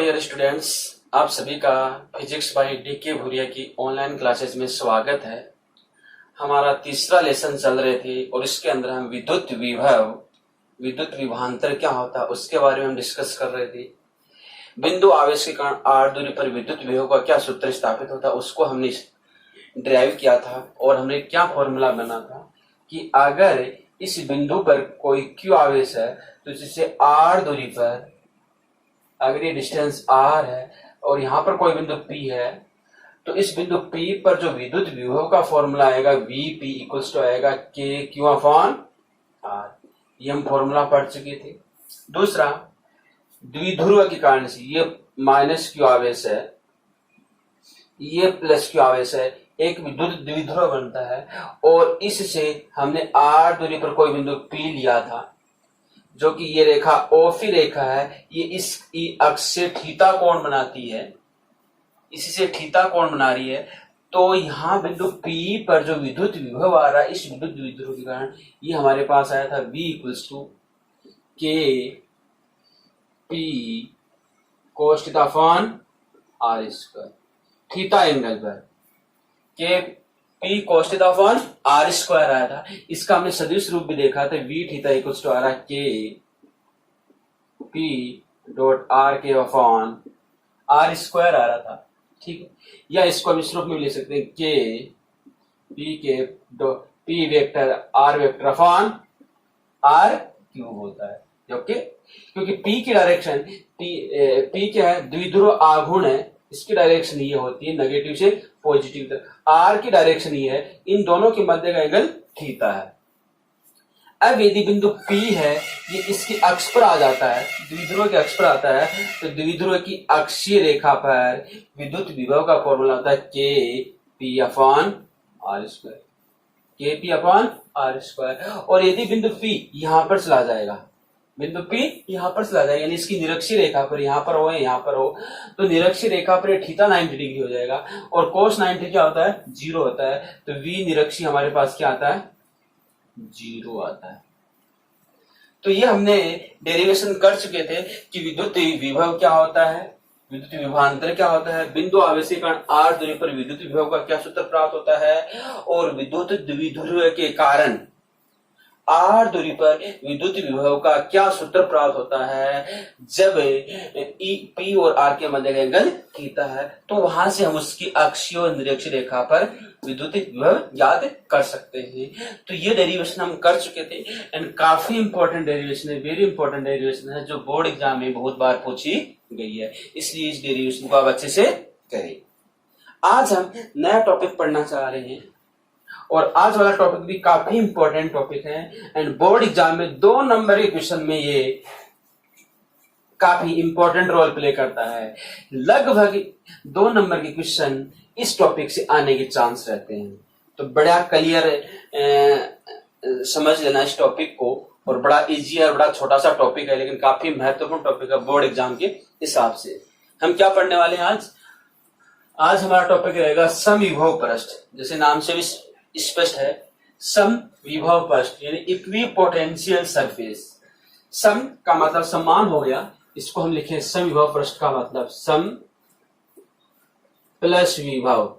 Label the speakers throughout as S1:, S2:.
S1: Dear students, आप सभी का फिजिक्स बाय डीके भूरिया की ऑनलाइन क्लासेस में स्वागत है। हमारा तीसरा लेसन चल रहे थे और इसके अंदर हम विद्युत विभवांतर क्या होता है उसके बारे में हम डिस्कस कर रहे थे। बिंदु आवेश के कारण r दूरी पर विद्युत विभव का क्या सूत्र स्थापित होता है उसको हमने ड्राइव किया था और हमने क्या फॉर्मूला बना था कि अगर इस बिंदु पर कोई q आवेश है तो जिससे r दूरी पर अगर ये डिस्टेंस r है और यहाँ पर कोई बिंदु P है तो इस बिंदु P पर जो विद्युत विभव का फॉर्मूला आएगा Vp इक्वल्स टू आएगा KQ अपॉन R। ये हम फॉर्मूला पढ़ चुके थे। दूसरा, द्विध्रुव के कारण से ये माइनस Q आवेश है, ये प्लस Q आवेश है, एक विद्युत द्विध्रुव बनता है और इससे हमने R दूरी पर कोई बिंदु P लिया था जो कि ये रेखा OP रेखा है। ये इस अक्ष से थीटा कोण बनाती है, इसी से थीटा कोण बना रही है। तो यहाँ बिंदु P पर जो विद्युत विभव आ रहा है इस विद्युत द्विध्रुव के कारण ये हमारे पास आया था V equals to K P cos theta upon R square. Theta angle पर K P cos theta upon R square आया था। इसका हमने सदिश रूप भी देखा था। V थीटा इक्वल्स टू आ रहा K P डॉट R के अपॉन R स्क्वायर आ रहा था, ठीक है। या इसको हम इस रूप में ले सकते हैं K P के dot P vector R vector upon R cube होता है, ओके। क्योंकि P की डायरेक्शन P क्या है, द्विध्रुव आघूर्ण है, इसकी डायरेक्शन ये होती है नेगेटिव से पॉजिटिव तक। R की डायरेक्शन ये है, इन दोनों के मध्य का एंगल थीटा है। अब यदि बिंदु P है ये इसकी अक्ष पर आ जाता है, द्विध्रुव के अक्ष पर आता है, तो द्विध्रुव की अक्षीय रेखा पर विद्युत विभव का फॉर्मूला होता है K P upon R square, K P upon R square. और यदि बिंदु P यहाँ पर चला जाएगा, बिंदु P यहाँ पर चला जाएगा, यानी इसकी निरक्षीय रेखा पर यहाँ पर हो या यहाँ पर हो, तो निरक्षीय रेखा पर थीटा 90 डिग्री हो जाएगा और कोस 90 क्या होता है, 0 होता है। तो V निरक्षीय हमारे पास क्या आता है, 0 आता है। तो ये हमने डेरिवेशन कर चुके थे कि विद्युत विभव क्या होता है, विद्युत विभवांतर क्या होता है, बिंदु आवेश के कारण r दूरी पर विद्युत विभव का क्या सूत्र प्राप्त होता है, और विद्युत द्विध्रुव के कारण r दूरी पर विद्युत विभव का क्या सूत्र प्राप्त होता है जब P और R के मध्य का एंगल थीटा है। तो वहां से हम उसकी अक्षीय और निरक्षीय रेखा पर विद्युत विभव याद कर सकते हैं। तो ये डेरिवेशन हम कर चुके थे एंड काफी इंपॉर्टेंट डेरिवेशन है, वेरी इंपॉर्टेंट डेरिवेशन है जो बोर्ड एग्जाम में बहुत बार पूछी गई है, इसलिए इस डेरिवेशन को आप अच्छे से करें। आज हम नया टॉपिक पढ़ना चाह रहे हैं और आज वाला टॉपिक भी काफी इंपॉर्टेंट टॉपिक है एंड बोर्ड एग्जाम में 2 नंबर के क्वेश्चन में ये काफी इंपॉर्टेंट रोल प्ले करता है। लगभग 2 नंबर के क्वेश्चन इस टॉपिक से आने के चांस रहते हैं। तो बड़ा क्लियर समझ लेना इस टॉपिक को, और बड़ा इजी है, बड़ा छोटा सा टॉपिक है लेकिन काफी महत्वपूर्ण टॉपिक है बोर्ड एग्जाम के हिसाब से। हम क्या पढ़ने वाले हैं आज हमारा टॉपिक रहेगा समविभव पृष्ठ। जैसे नाम से भी स्पष्ट है, समविभव पृष्ठ यानी इक्विपोटेंशियल सरफेस। सम का मतलब समान हो गया, इसको हम लिखे समविभव पृष्ठ का मतलब सम प्लस विभव,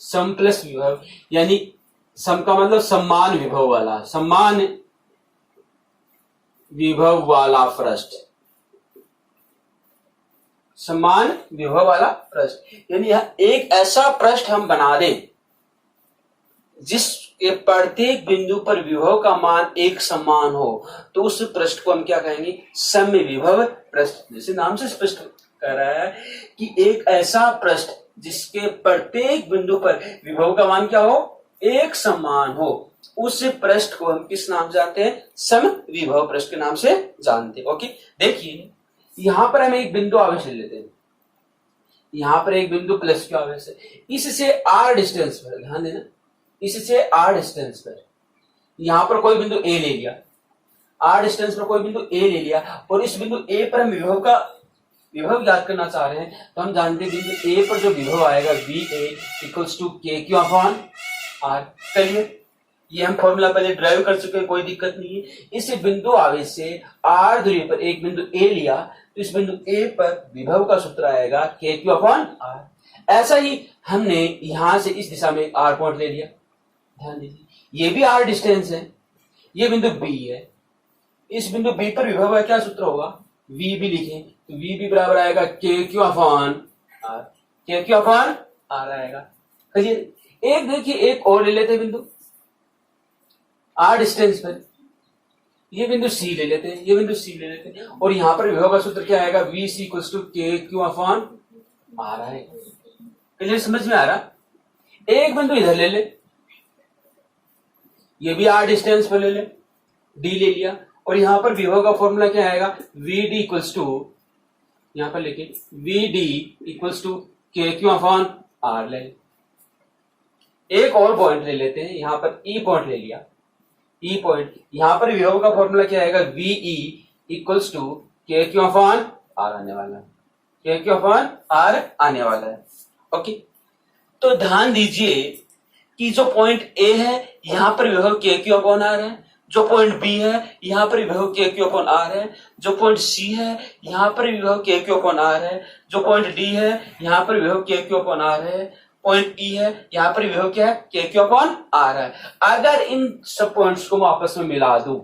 S1: सम प्लस विभव यानी सम का मतलब समान विभव वाला, समान विभव वाला पृष्ठ, समान विभव वाला पृष्ठ यानी एक ऐसा पृष्ठ हम बना दें जिसके प्रत्येक बिंदु पर विभव का मान एक समान हो, तो उस पृष्ठ को हम क्या कहेंगे, समविभव पृष्ठ। जैसे नाम से स्पष्ट कर रहा है कि एक ऐसा पृष्ठ जिसके प्रत्येक बिंदु पर विभव का मान क्या हो, एक समान हो, उस पृष्ठ को हम किस नाम से जानते हैं, समविभव पृष्ठ के नाम से जानते हैं। ओके, देखिए यहां पर हम एक बिंदु आवेश ले लेते हैं, यहां पर एक बिंदु प्लस Q आवेश है, इससे r डिस्टेंस पर ध्यान देना, इससे r डिस्टेंस पर यहां पर कोई बिंदु A ले लिया, r डिस्टेंस पर कोई बिंदु A ले लिया और इस बिंदु A पर हम विभव याद करना चाह रहे हैं। तो हम जानते हैं बिंदु A पर जो विभव आएगा VA equals to KQ upon R। चलिए ये हम फॉर्मूला पहले ड्राइव कर चुके हैं, कोई दिक्कत नहीं है। इस बिंदु आवेश से r दूरी पर एक बिंदु A लिया तो इस बिंदु A पर विभव का सूत्र आएगा KQ/R। ऐसा ही हमने यहां से इस दिशा में एक R पॉइंट ले लिया, ध्यान दीजिए ये भी R डिस्टेंस है, ये बिंदु B है। इस बिंदु B पर विभव का क्या सूत्र होगा, V भी लिखें तो V भी बराबर आएगा KQ/R, KQ/R आएगा। क्लियर। एक देखिए एक और ले लेते हैं बिंदु R डिस्टेंस पर, ये बिंदु C ले लेते हैं, ये बिंदु C ले लेते हैं और यहां पर विभव का सूत्र क्या आएगा, VC = KQ/R आएगा। क्लियर, समझ में आ रहा। एक बिंदु इधर ले ले, ये भी R डिस्टेंस पर ले ले, D ले लिया और यहां पर विभव का फॉर्मूला क्या आएगा, VD = यहां पर लिखे VD = KQ/R ले। एक और पॉइंट ले लेते हैं, यहां पर E पॉइंट ले लिया, E पॉइंट, यहां पर विभव का फॉर्मूला क्या आएगा, VE = KQ/R आने वाला है, KQ/R आने वाला है। ओके, तो ध्यान दीजिए कि जो पॉइंट A है यहां पर विभव KQ/R है, जो पॉइंट B है यहां पर विभव KQ/R है, जो पॉइंट C है यहां पर विभव KQ/R है, जो पॉइंट D है यहां पर विभव KQ/R है, पॉइंट E है यहां पर विभव क्या है, KQ/R है। अगर इन सब पॉइंट्स को मैं आपस में मिला दूं,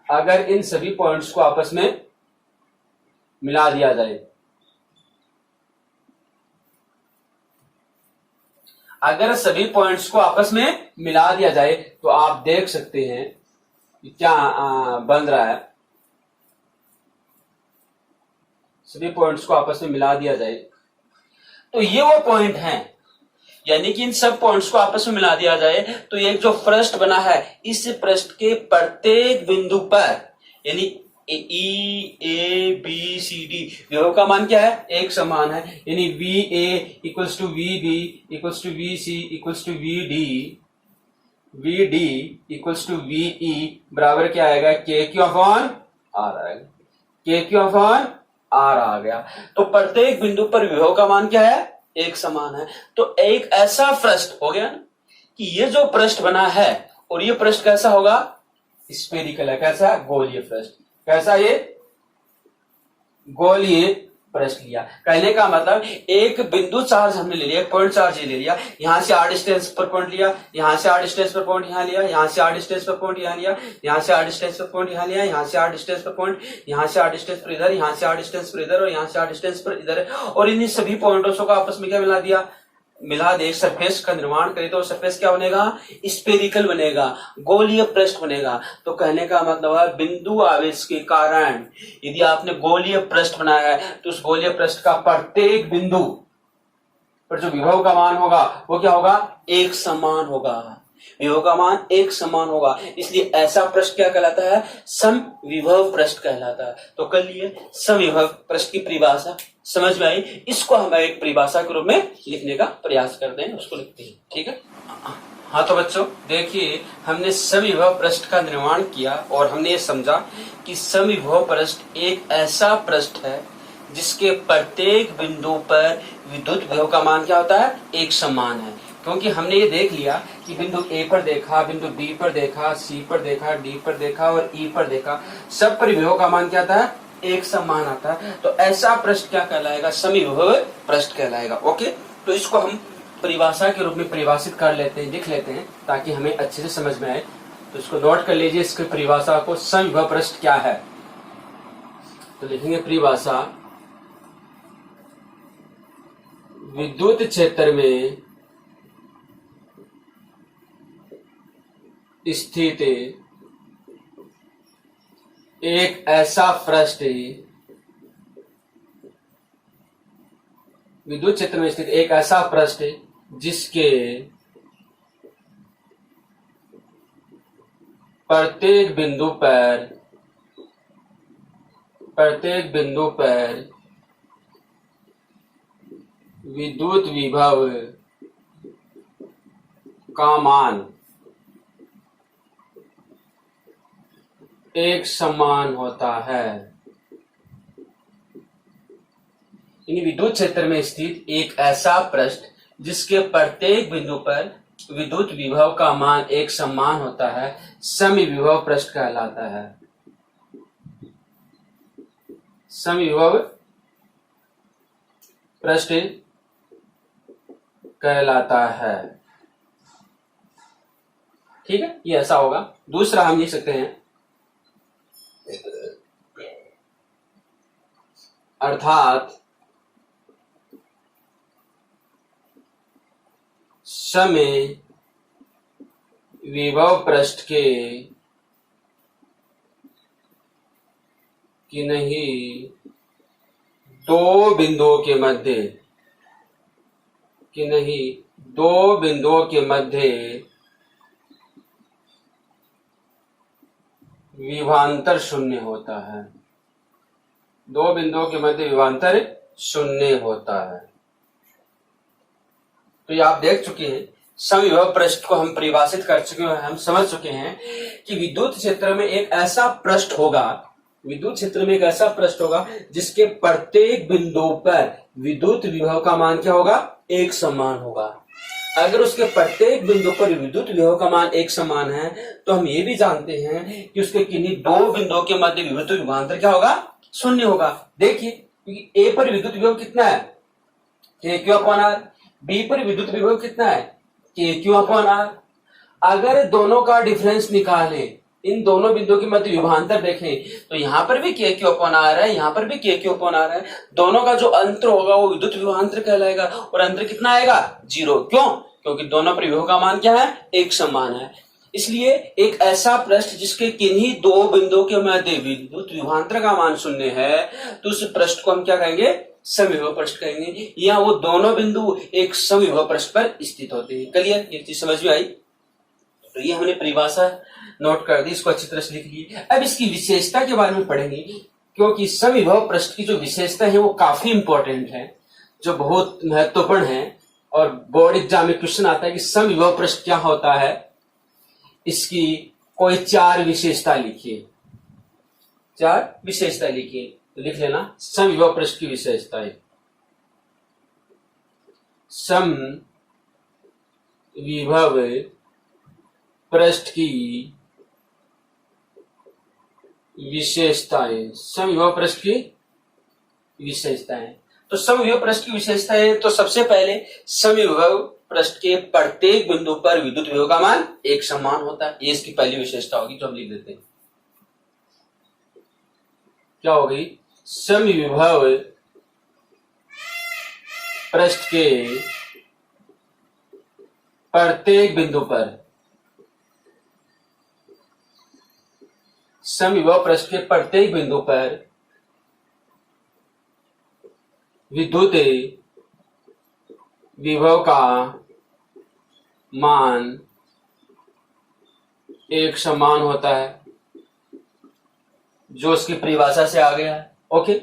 S1: अगर इन सभी पॉइंट्स को आपस में मिला दिया जाए, अगर सभी पॉइंट्स को आपस में मिला दिया जाए तो आप देख सकते हैं कि क्या बन रहा है। सभी पॉइंट्स को आपस में मिला दिया जाए तो ये वो पॉइंट हैं, यानी कि इन सब पॉइंट्स को आपस में मिला दिया जाए तो एक जो पृष्ठ बना है, इस पृष्ठ के प्रत्येक बिंदु पर यानी E, A, B, C, D विभव का मान क्या है, एक समान है, यानी VA = VB = VC = VD, VD = VE बराबर क्या आएगा, KQ/R आएगा, KQ/R आ गया। तो प्रत्येक बिंदु पर विभव का मान क्या है, एक समान है। तो एक ऐसा पृष्ठ हो गया कि ये जो पृष्ठ बना है और ये पृष्ठ कैसा होगा, स्फेरिकल है, कैसा, गोलीय पृष्ठ, कैसा, ये गोलीय पृष्ठ लिया। कहने का मतलब एक बिंदु चार्ज हमने ले लिया, पॉइंट चार्ज ले लिया, यहां से R डिस्टेंस पर पॉइंट लिया, यहां से R डिस्टेंस पर पॉइंट यहां लिया, यहां से R डिस्टेंस पर पॉइंट यहां लिया, यहां से R डिस्टेंस पर पॉइंट यहां लिया, यहां से R डिस्टेंस पर पॉइंट, यहां से R डिस्टेंस पर इधर, यहां से R डिस्टेंस पर इधर और यहां से R डिस्टेंस पर इधर, और इन सभी पॉइंटों को आपस में क्या मिला दिया, मिला दे, सरफेस का निर्माण करे तो सरफेस क्या बनेगा, स्फेरिकल बनेगा, गोलीय पृष्ठ बनेगा। तो कहने का मतलब है बिंदु आवेश के कारण यदि आपने गोलीय पृष्ठ बनाया है तो उस गोलीय पृष्ठ का प्रत्येक बिंदु पर जो विभव का मान होगा वो क्या होगा, एक समान होगा, विभव का मान एक समान होगा। इसलिए ऐसा पृष्ठ क्या कहलाता है, समविभव पृष्ठ कहलाता है। तो कर लिए समविभव पृष्ठ की परिभाषा समझ में आई, इसको हम एक परिभाषा के रूप में लिखने का प्रयास करते हैं, उसको लिखते हैं, ठीक है। हाँ तो बच्चों देखिए, हमने समविभव पृष्ठ का निर्माण किया और हमने ये समझा कि समविभव पृष्ठ एक ऐसा पृष्ठ है जिसके प्रत्येक बिंदु पर विद्युत विभव का मान क्या होता है, एक समान है। क्योंकि हमने ये देख लिया कि बिंदु A पर देखा, बिंदु B पर देखा, C पर देखा, D पर देखा और E पर देखा, सब पर विभव का मान क्या था, एक समान आता है। तो ऐसा पृष्ठ क्या कहलाएगा, समविभव पृष्ठ कहलाएगा। ओके, तो इसको हम परिभाषा के रूप में परिभाषित कर लेते हैं, लिख लेते हैं ताकि हमें अच्छे से समझ में आए। तो इसको नोट कर लीजिए, इसकी परिभाषा को, समविभव पृष्ठ क्या है। तो लिखेंगे परिभाषा, विद्युत क्षेत्र में स्थित एक ऐसा पृष्ठ, विद्युत क्षेत्र में स्थित एक ऐसा पृष्ठ जिसके प्रत्येक बिंदु पर विद्युत विभव का मान एक समान होता है। यानी विद्युत क्षेत्र में स्थित एक ऐसा पृष्ठ जिसके प्रत्येक बिंदु पर विद्युत विभव का मान एक समान होता है, समविभव पृष्ठ कहलाता है। समविभव पृष्ठ कहलाता है। ठीक है, ये ऐसा होगा। दूसरा हम लिख सकते हैं, अर्थात समय विभव पृष्ठ के किन्हीं दो बिंदुओं के मध्य, किन्हीं दो बिंदुओं के मध्य विभवांतर शून्य होता है। दो बिंदुओं के मध्य विभवांतर शून्य होता है। तो ये आप देख चुके हैं, समविभव पृष्ठ को हम परिभाषित कर चुके हैं, हम समझ चुके हैं कि विद्युत क्षेत्र में एक ऐसा पृष्ठ होगा, विद्युत क्षेत्र में एक ऐसा पृष्ठ होगा जिसके प्रत्येक बिंदु पर विद्युत विभव का मान क्या होगा, एक समान होगा। अगर उसके प्रत्येक बिंदु पर विद्युत विभव का मान एक समान है तो हम ये भी जानते हैं कि उसके किन्हीं दो बिंदुओं के मध्य विद्युत विभवांतर क्या होगा, शून्य होगा। देखिए, क्योंकि ए पर विद्युत विभव कितना है, के क्यू अपॉन आर, बी पर विद्युत विभव कितना है, के क्यू अपॉन आर। अगर दोनों का डिफरेंस निकालें, इन दोनों बिंदुओं के मध्य विभवांतर देखें तो यहां पर भी के क्यू अपॉन आर है, यहां पर भी के क्यू अपॉन आर है। दोनों का जो अंतर होगा वो विद्युत विभवांतर कहलाएगा, और अंतर कितना आएगा, 0। क्यों? क्योंकि दोनों पर विभव का मान क्या है, एक समान है। इसलिए एक ऐसा पृष्ठ जिसके किन्हीं दो बिंदुओं के मध्य विद्युत विभवांतर का मान शून्य है, तो उस पृष्ठ को हम क्या कहेंगे, समविभव पृष्ठ कहेंगे। या वो दोनों बिंदु एक समविभव पृष्ठ पर स्थित होते हैं। क्लियर, ये चीज समझ में आई? तो ये हमने परिभाषा नोट कर दी, इसको अच्छी तरह से लिख ली। अब इसकी विशेषता के बारे में पढ़ेंगे, क्योंकि समविभव पृष्ठ की जो विशेषता है वो काफी इंपॉर्टेंट है, जो बहुत महत्वपूर्ण है, और बोर्ड एग्जाम में क्वेश्चन आता है कि समविभव पृष्ठ क्या होता है। इसकी कोई 4 विशेषता लिखिए, 4 विशेषता लिखिए, तो लिख लेना समविभव पृष्ठ की विशेषताएं। समविभव पृष्ठ की विशेषताएं, समविभव पृष्ठ की विशेषताएं। तो समविभव पृष्ठ की विशेषताएं, तो सबसे पहले समविभव पृष्ठ के प्रत्येक बिंदु पर विद्युत विभव का मान एक समान होता है। ये इसकी पहली विशेषता होगी, जो हम लिख देते हैं। क्या हो गई, समविभव पृष्ठ के प्रत्येक बिंदु पर, समविभव पृष्ठ के प्रत्येक बिंदु पर विद्युत विभव का मान एक समान होता है, जो उसकी परिभाषा से आ गया है। ओके,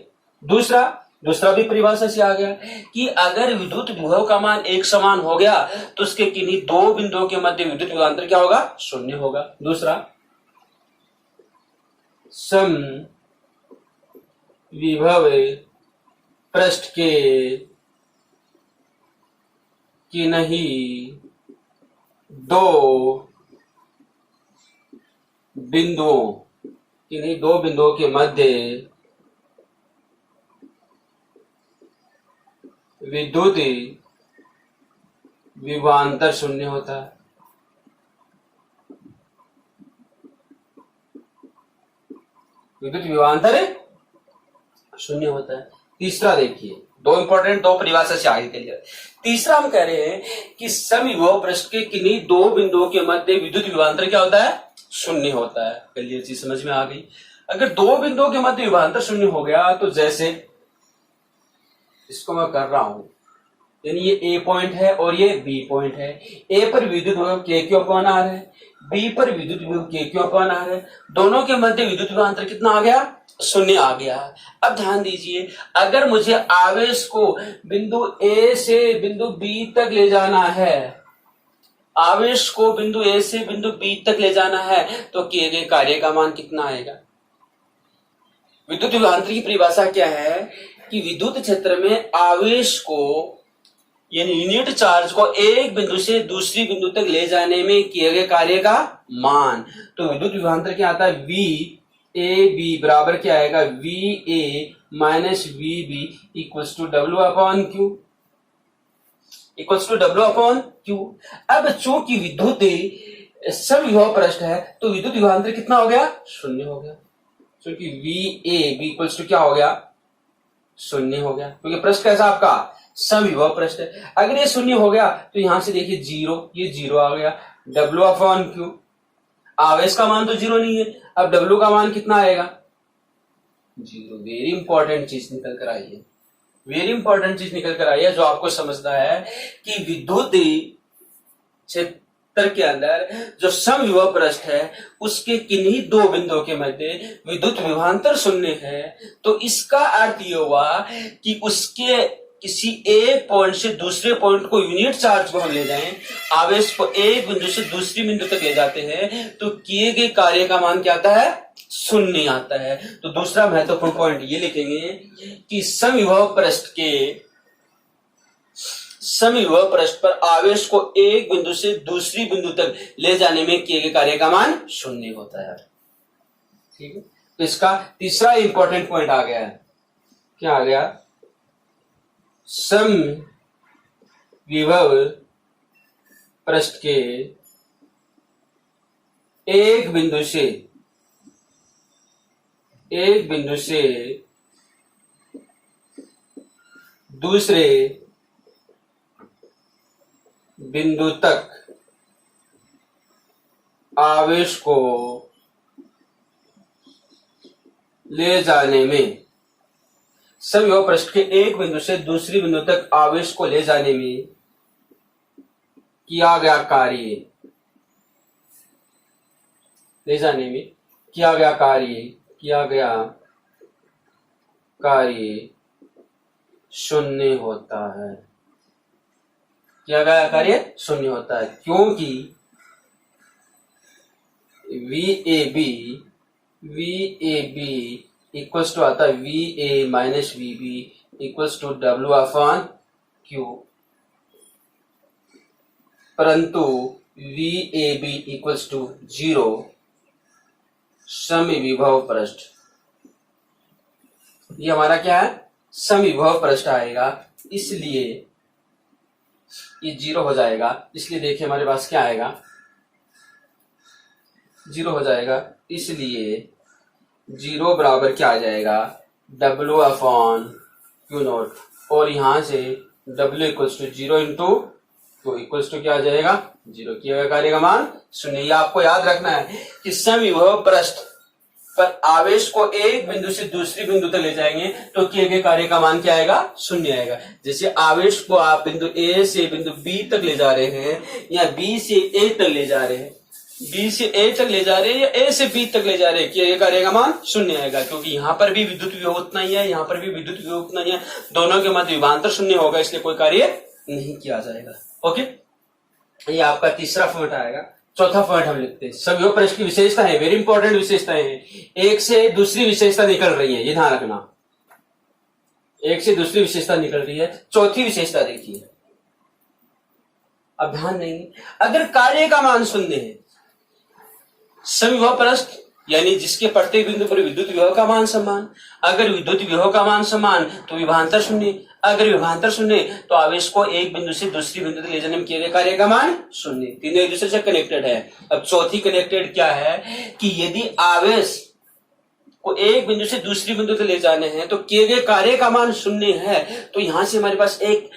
S1: दूसरा भी परिभाषा से आ गया कि अगर विद्युत विभव का मान एक समान हो गया तो उसके किन्हीं दो बिंदुओं के मध्य विद्युत विभवांतर क्या होगा, शून्य होगा। दूसरा, समविभव पृष्ठ के किन्हीं दो बिंदुओं के मध्य विद्युत विभवांतर शून्य होता है। विद्युत विभवांतर शून्य होता है। तीसरा देखिए, दो परिभाषा से आगे के लिए। तीसरा हम कह रहे हैं कि समविभव पृष्ठ के किन्हीं दो बिंदुओं के मध्य विद्युत विभवांतर क्या होता है, शून्य होता है। चलिए चीज समझ में आ गई। अगर दो बिंदुओं के मध्य विभवांतर शून्य हो गया तो जैसे इसको मैं कर रहा हूं, यानी ये ए पॉइंट है और ये बी पॉइंट है। ए पर विद्युत विभव के क्यू अपॉन आर है, बी पर विद्युत विभव के क्यू अपॉन आर है। दोनों के मध्य विद्युत विभवांतर कितना आ गया, शून्य आ गया। अब ध्यान दीजिए, अगर मुझे आवेश को बिंदु ए से बिंदु बी तक ले जाना है, आवेश को बिंदु ए से बिंदु बी तक ले जाना है, तो किए गए कार्य का मान कितना आएगा। विद्युत विभवांतर की परिभाषा क्या है कि विद्युत क्षेत्र में आवेश को यानी यूनिट चार्ज को एक बिंदु से दूसरी बिंदु तक ले जाने में किए गए कार्य का मान। तो विद्युत विभवांतर क्या आता है, वी ए बी बराबर क्या आएगा, V A minus V B equals to W upon Q, equals to W upon Q. अब चूंकि विद्युत समविभव पृष्ठ है तो विद्युत विभवांतर कितना हो गया, शून्य हो गया, क्योंकि V A B equals to क्या हो गया, शून्य हो गया, क्योंकि पृष्ठ कैसा आपका समविभव पृष्ठ है। अगर ये शून्य हो गया तो यहां से देखिए जीरो, ये जीरो आ गया, डब्ल्यू अपॉन क्यू। आवेश का मान तो जीरो नहीं है, अब डब्ल्यू का मान कितना आएगा, जीरो। वेरी इंपॉर्टेंट चीज निकल कर आई है, वेरी इंपॉर्टेंट चीज निकल कर आई है जो आपको समझना है कि विद्युत क्षेत्र के अंदर जो समविभव पृष्ठ है उसके किन्हीं दो बिंदुओं के मध्य विद्युत विभवांतर शून्य है। तो इसका अर्थ ये हुआ कि उसके किसी एक पॉइंट से दूसरे पॉइंट को यूनिट चार्ज को हम ले जाएं, आवेश को एक बिंदु से दूसरी बिंदु तक ले जाते हैं तो किए गए कार्य का मान क्या आता है, शून्य आता है। तो दूसरा महत्वपूर्ण पॉइंट ये लिखेंगे कि समविभव पृष्ठ पर आवेश को एक बिंदु से दूसरी बिंदु तक ले जाने में किए गए कार्य का मान शून्य होता है। ठीक है, तो इसका तीसरा इंपॉर्टेंट पॉइंट आ गया है, क्या आ गया, समविभव पृष्ठ के एक बिंदु से दूसरे बिंदु तक आवेश को ले जाने में, समविभव पृष्ठ के एक बिंदु से दूसरी बिंदु तक आवेश को ले जाने में किया गया कार्य, शून्य होता है, किया गया कार्य शून्य होता है, क्योंकि V A B equals to आता है V A minus V B equals to W upon Q, परंतु V A B equals to zero समविभव पृष्ठ, ये हमारा क्या है, समविभव पृष्ठ आएगा, इसलिए ये जीरो हो जाएगा। इसलिए देखिए हमारे पास क्या आएगा, जीरो हो जाएगा, इसलिए जीरो बराबर क्या आ जाएगा, डब्ल्यू अपॉन क्यू नॉट, और यहां से W equals to zero into Q equals to क्या आ जाएगा, जीरो। किया गया कार्य का मान शून्य। ये आपको याद रखना है कि समविभव पृष्ठ पर आवेश को एक बिंदु से दूसरी बिंदु तक ले जाएंगे तो किए गए कार्य का मान क्या आएगा, शून्य आएगा। जैसे आवेश को आप बिंदु ए से बिंदु बी तक ले जा रहे हैं या बी से ए तक ले जा रहे हैं, बी से ए तक ले जा रहे हैं या ए से बी तक ले जा रहे हैं, किए गए कार्य का मान शून्य आएगा, क्योंकि यहाँ पर भी विद्युत विभव उतना ही है, यहाँ पर भी विद्युत विभव उतना ही है, दोनों के मध्य विभवांतर शून्य होगा, इसलिए कोई कार्य नहीं किया जाएगा। ओके, ये आपका तीसरा पॉइंट आएगा। चौथा पॉइंट हम लिखते हैं, समविभव पृष्ठ की विशेषता है, वेरी इंपॉर्टेंट विशेषताएं हैं, एक से दूसरी विशेषता निकल रही है, ये ध्यान रखना, एक से दूसरी विशेषता निकल रही है। चौथी विशेषता देखिए, अब ध्यान देंगे, अगर कार्य का मान शून्य है, समविभव पृष्ठ यानी जिसके प्रत्येक बिंदु पर विद्युत विभव का मान समान, अगर विद्युत विभव का मान समान तो विभवांतर शून्य, अगर विभवांतर शून्य तो आवेश को एक बिंदु से दूसरी बिंदु तक ले जाने में किए गए कार्य का मान शून्य। तीनों एक दूसरे से कनेक्टेड है। अब चौथी कनेक्टेड क्या है कि यदि आवेश को एक बिंदु से दूसरी बिंदु तक ले जाने हैं तो किए गए कार्य का मान शून्य है, तो यहां से हमारे पास एक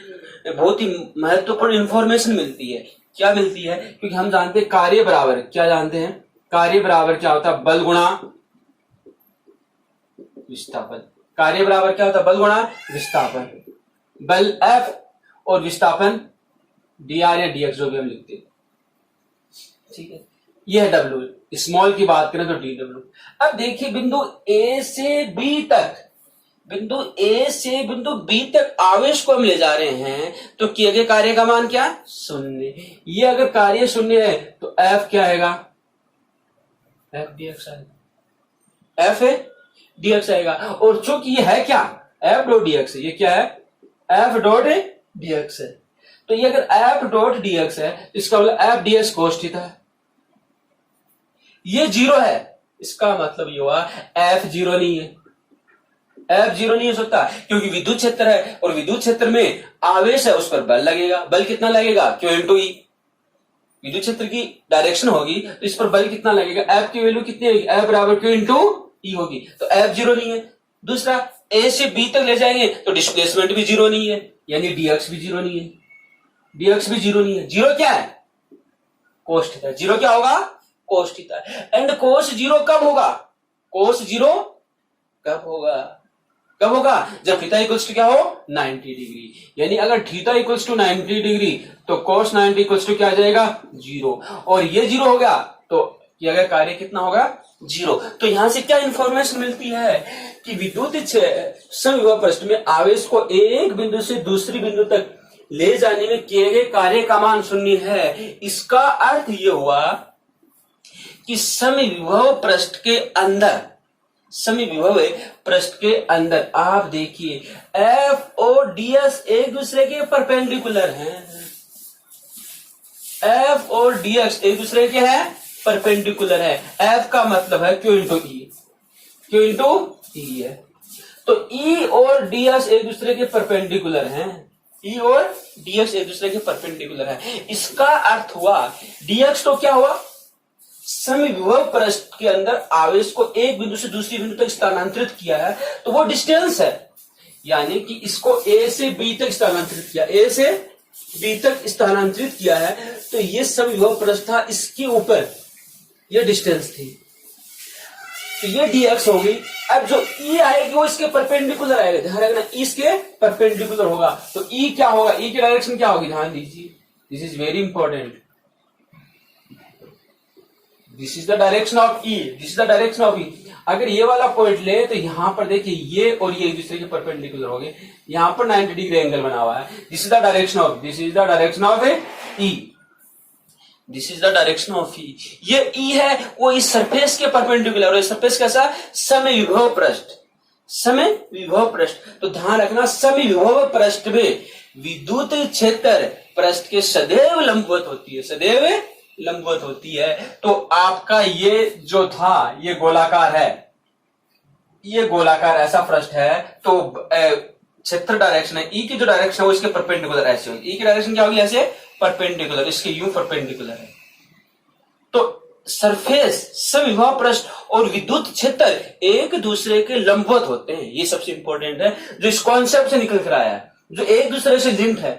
S1: बहुत ही महत्वपूर्ण इंफॉर्मेशन मिलती है। क्या मिलती है? क्योंकि हम जानते हैं कार्य बराबर, क्या जानते हैं, कार्य बराबर क्या होता है, बल गुणा विस्थापन। कार्य बराबर क्या होता है, बल गुणा विस्थापन। बल F और विस्थापन dr या dx जो भी हम लिखते हैं, ठीक है। यह है W, स्मॉल की बात करें तो dW। अब देखिए बिंदु A से B तक, बिंदु A से बिंदु B तक आवेश को हम ले जा रहे हैं तो किए गए कार्य का मान क्या, शून्य। ये अगर कार्य शून्य है तो F क्या आएगा, F dx आएगा, F है dx आएगा। और चूंकि ये है क्या, F डॉट dx है, ये क्या है, F डॉट dx है। तो ये अगर एफ डॉट डीएक्स है तो इसका मतलब एफ डीएक्स कोस थीटा है। ये जीरो है, इसका मतलब ये हुआ एफ जीरो नहीं है। एफ जीरो नहीं हो सकता क्योंकि विद्युत क्षेत्र है और विद्युत क्षेत्र में आवेश है, उस पर बल लगेगा। बल कितना लगेगा? क्यू इंटू ई। विद्युत क्षेत्र की डायरेक्शन होगी तो इस पर बल कितना लगेगा? एफ की वैल्यू कितनी होगी? एफ बराबर क्यू इंटू ई होगी। तो एफ जीरो नहीं है। दूसरा, ए से बी तक ले जाएंगे तो डिस्प्लेसमेंट भी जीरो नहीं है, यानी डीएक्स भी जीरो नहीं है। डीएक्स भी जीरो नहीं है। जीरो क्या है? Cos theta. जीरो क्या होगा? Cos theta. And cos zero कब होगा? कोस जीरो कब होगा? कब होगा? जब थीटा इक्वल्स टू क्या हो? 90 डिग्री। यानी अगर थीटा इक्वल्स टू 90 डिग्री तो cos 90 इक्वल्स टू क्या आ जाएगा? जीरो। और ये जीरो हो गया तो किया गया कार्य कितना होगा? जीरो। तो यहां से क्या इंफॉर्मेशन मिलती है कि विद्युत समविभव पृष्ठ में आवेश को एक बिंदु से दूसरी बिंदु तक ले जाने में किए गए कार्य का मान शून्य है। इसका अर्थ यह हुआ कि समविभव पृष्ठ के अंदर, समविभव पृष्ठ के अंदर आप देखिए एफ और डीएस एक दूसरे के परपेंडिकुलर हैं। एफ और डीएक्स एक दूसरे के हैं परपेंडिकुलर है। एफ का मतलब है क्यू इंटू ई, क्यू इंटू ई है। तो ई और डीएक्स एक दूसरे के परपेंडिकुलर हैं। ई और डीएक्स एक दूसरे के परपेंडिकुलर है। इसका अर्थ हुआ डीएक्स तो क्या हुआ? समविभव पृष्ठ के अंदर आवेश को एक बिंदु से दूसरी बिंदु तक स्थानांतरित किया है तो वो डिस्टेंस है, यानी कि इसको ए से बी तक स्थानांतरित किया, ए से बी तक स्थानांतरित किया है तो ये समविभव पृष्ठ था, इसके ऊपर ये डिस्टेंस थी तो ये डीएक्स होगी। अब जो ई आएगी वो इसके परपेंडिकुलर आएगा, ध्यान रखना इसके परपेंडिकुलर होगा। तो ई क्या होगा? ई की डायरेक्शन क्या होगी? ध्यान दीजिए, this is very important. This is the direction of E, this is the direction of E. अगर ये वाला पॉइंट ले तो यहां पर देखिए ये और ये एक दूसरे के परपेंडिकुलर हो गए, यहां पर 90 डिग्री एंगल बना हुआ है। This is the direction of, this is the direction of E, this is the direction of E. ये ई है वो इस सरफेस के परपेंडिकुलर, और सरफेस कैसा? समविभव पृष्ठ, समविभव पृष्ठ। तो ध्यान रखना समविभव पृष्ठ में विद्युत क्षेत्र पृष्ठ के सदैव लंबवत होती है, सदैव लंबवत होती है। तो आपका ये जो था ये गोलाकार है, ये गोलाकार ऐसा पृष्ठ है तो क्षेत्र डायरेक्शन है, ई की जो डायरेक्शन है वो इसके परपेंडिकुलर ऐसे होगी। ई की डायरेक्शन क्या होगी? ऐसे परपेंडिकुलर, इसके यूं परपेंडिकुलर है। तो सरफेस, समविभव पृष्ठ और विद्युत क्षेत्र एक दूसरे के लंबवत होते हैं। ये सबसे इंपॉर्टेंट है जो इस कॉन्सेप्ट से निकल कर आया है, जो एक दूसरे से लिंक्ड है।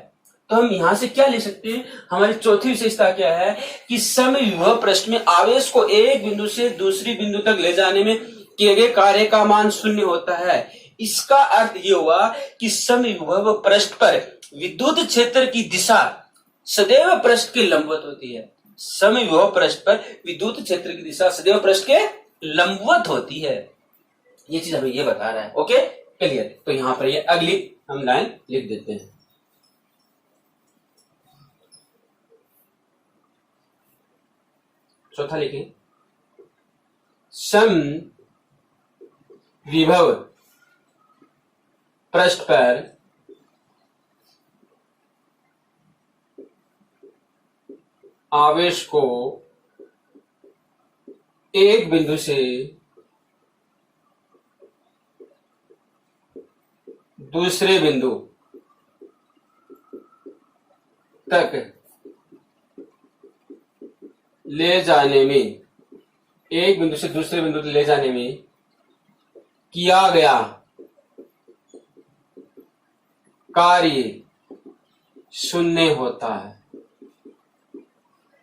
S1: तो हम यहां से क्या ले सकते हैं? हमारी चौथी विशेषता क्या है कि समविभव पृष्ठ में आवेश को एक बिंदु से दूसरी बिंदु तक ले जाने में किए गए कार्य का मान शून्य होता है। इसका अर्थ यह हुआ कि समविभव पृष्ठ पर विद्युत क्षेत्र की दिशा सदैव पृष्ठ के लंबवत होती है। समविभव पृष्ठ पर विद्युत क्षेत्र की दिशा सदैव पृष्ठ के लंबवत होती है। ये चीज हमें ये बता रहा है। Okay, clear? तो यहां पर ये अगली हम लाइन लिख देते हैं। चौथा लिखें, समविभव पृष्ठ पर आवेश को एक बिंदु से दूसरे बिंदु तक ले जाने में, एक बिंदु से दूसरे बिंदु तक ले जाने में किया गया कार्य शून्य होता है।